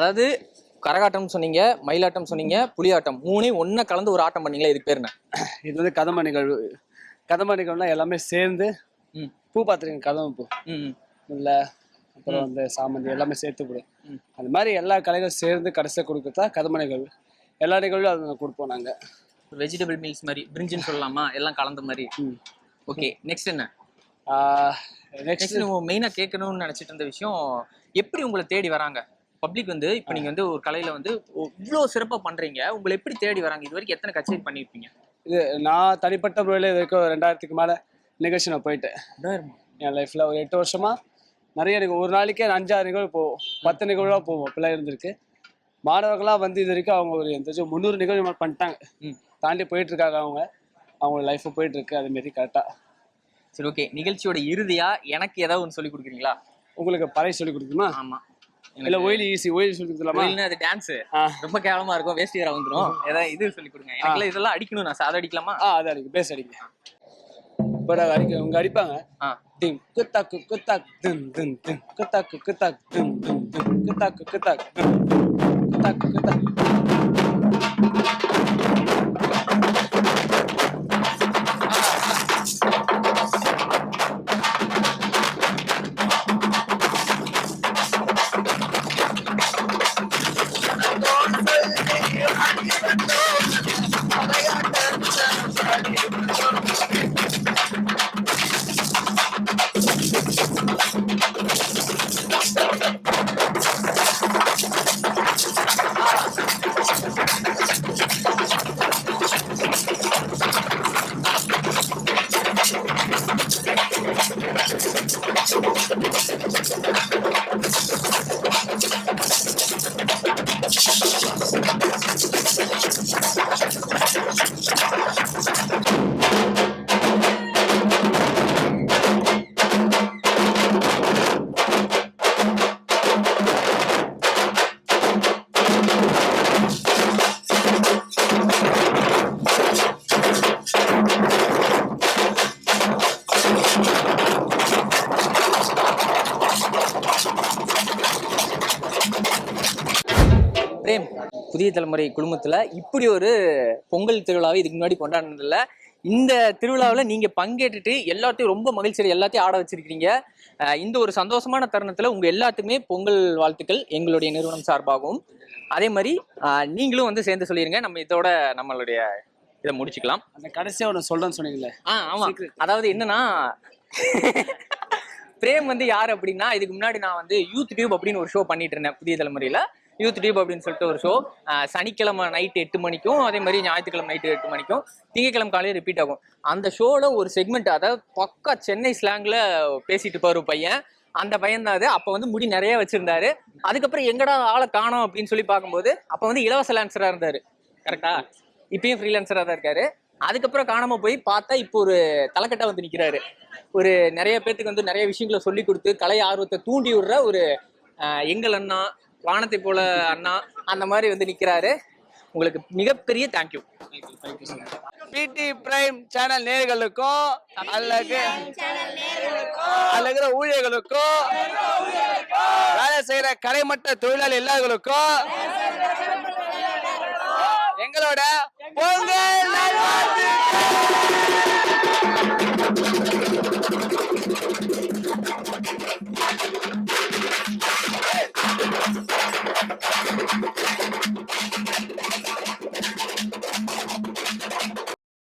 அதாவது கரகாட்டம் சொன்னீங்க, மயிலாட்டம் சொன்னீங்க, புலியாட்டம், மூணையும் ஒண்ணா கலந்து ஒரு ஆட்டம் பண்ணீங்களா, இதுக்கு பேர் என்ன? இது வந்து கதம்ப நிகழ்வு. கதம்ப நிகழ்வுனா எல்லாமே சேர்ந்து பூ பார்த்துருக்கீங்க, கதம்ப பூ இல்லை, அப்புறம் வந்து சாமந்தி எல்லாமே சேர்த்து கொடு. அந்த மாதிரி எல்லா கலைகளும் சேர்ந்து கடைசியாக கொடுக்குறதா கதம்ப நிகழ்வு. எல்லா நிகழ்வும் அதை கொடுப்போம் நாங்கள். வெஜிடபிள் மீல்ஸ் மாதிரி பிரிஞ்சுன்னு சொல்லலாமா, எல்லாம் கலந்த மாதிரி. ஓகே, நெக்ஸ்ட் என்ன? நெக்ஸ்ட் மெயினாக கேட்கணும்னு நினச்சிட்டு இருந்த விஷயம், எப்படி உங்களை தேடி வராங்க பப்ளிக் வந்து? இப்போ நீங்கள் வந்து ஒரு கலையில் வந்து இவ்வளோ சிறப்பாக பண்ணுறீங்க, உங்களை எப்படி தேடி வராங்க? இது வரைக்கும் எத்தனை கச்சேரி பண்ணியிருப்பீங்க? இது நான் தனிப்பட்ட முறையில் இது வரைக்கும் 2000க்கு மேலே நிகழ்ச்சி நான் போயிட்டேன். என் லைஃப்பில் ஒரு 8 வருஷமாக நிறைய நிகழ்வு, ஒரு நாளைக்கே 5-6 நிகழ்வு போவோம், 10 நிகழ்வுலாம் போவோம், அப்படிலாம் இருந்திருக்கு. மாணவர்களாக வந்து இது வரைக்கும் அவங்க ஒரு 300 நிகழ்வு பண்ணிட்டாங்க, தாண்டி போயிட்டுருக்காங்க. அவங்க லைஃப்பை போயிட்டுருக்கு அதுமாரி கரெக்டாக. சரி, ஓகே. நிகழ்ச்சியோட இறுதியாக எனக்கு ஏதாவது ஒன்று சொல்லி கொடுக்குறீங்களா? உங்களுக்கு பறை சொல்லி கொடுக்குமா? ஆமாம். இல்லை ஒயிலி ஈஸி, ஒயிலி சொல்லி கொடுத்துலாமா? அது டான்ஸு ரொம்ப கேவலமாக இருக்கும், வேஸ்ட் வேற வந்துடும். ஏதாவது இது சொல்லி கொடுங்க எனக்கு. இதெல்லாம் அடிக்கணும், நான் அதை அடிக்கலாமா? அது அடிக்கும், பேச அடிங்க. இப்போ அடிக்க இவங்க அடிப்பாங்க. டிம் குத்தாக்கு குத்தாக் தின் தின் தின் குத்தாக்கு குத்தாக் தின் தின் தின் குத்தாக்கு குத்தாக் குத்தாக்கு குத்தாக். பிரேம், புதிய தலைமுறை குழுமத்தில் இப்படி ஒரு பொங்கல் திருவிழாவை இதுக்கு முன்னாடி கொண்டாடினதில்ல. இந்த திருவிழாவில் நீங்கள் பங்கேற்றுட்டு எல்லாத்தையும் ரொம்ப மகிழ்ச்சியாக எல்லாத்தையும் ஆட வச்சிருக்கீங்க. இந்த ஒரு சந்தோஷமான தருணத்தில் உங்கள் எல்லாத்துக்குமே பொங்கல் வாழ்த்துக்கள் எங்களுடைய நிறுவனம் சார்பாகவும். அதே மாதிரி நீங்களும் வந்து சேர்ந்து சொல்லிடுங்க, நம்ம இதோட நம்மளுடைய இதை முடிச்சுக்கலாம். அந்த கடைசியாக ஒன்று சொல்கிறேன்னு சொன்னீங்களே. ஆமாம். அதாவது என்னன்னா, பிரேம் வந்து யார் அப்படின்னா, இதுக்கு முன்னாடி நான் வந்து யூத் டியூப் அப்படின்னு ஒரு ஷோ பண்ணிட்டு இருந்தேன் புதிய தலைமுறையில். யூத் டியூப் அப்படின்னு சொல்லிட்டு ஒரு ஷோ சனிக்கிழமை நைட்டு 8 மணிக்கும், அதே மாதிரி ஞாயிற்றுக்கிழமை நைட்டு 8 மணிக்கும், திங்கக்கிழமை காலையில் ரிப்பீட் ஆகும். அந்த ஷோவில் ஒரு செக்மெண்ட், அதாவது பக்கா சென்னை ஸ்லாங்கில் பேசிட்டு இருப்பார் ஒரு பையன். அந்த பையன் தான் அது. அப்போ வந்து முடி நிறைய வச்சிருந்தாரு. அதுக்கப்புறம் எங்கடா ஆளை காணோம் அப்படின்னு சொல்லி பார்க்கும்போது அப்போ வந்து இலவச லான்சராக இருந்தார். கரெக்டா? இப்பயும் ஃப்ரீலான்சராக தான் இருக்காரு. அதுக்கப்புறம் காணாமல் போய் பார்த்தா இப்போ ஒரு தலைக்கட்டா வந்து நிற்கிறாரு. ஒரு நிறைய பேர்த்துக்கு வந்து நிறைய விஷயங்களை சொல்லி கொடுத்து கலை ஆர்வத்தை தூண்டி விடுற ஒரு எங்கள் அண்ணா, வானத்தை போல அண்ணா, அந்த மாதிரி வந்து நிற்கிறாரு. உங்களுக்கு மிகப்பெரிய தேங்க்யூ. பிடி பிரைம் சேனல் நேயர்களுக்கும் அல்லது ஊழியர்களுக்கும் வேலை செய்யற கலைமட்ட தொழிலாளி எல்லாருக்கும் எங்களோட பொங்கல் நல்வாழ்த்துக்கள்.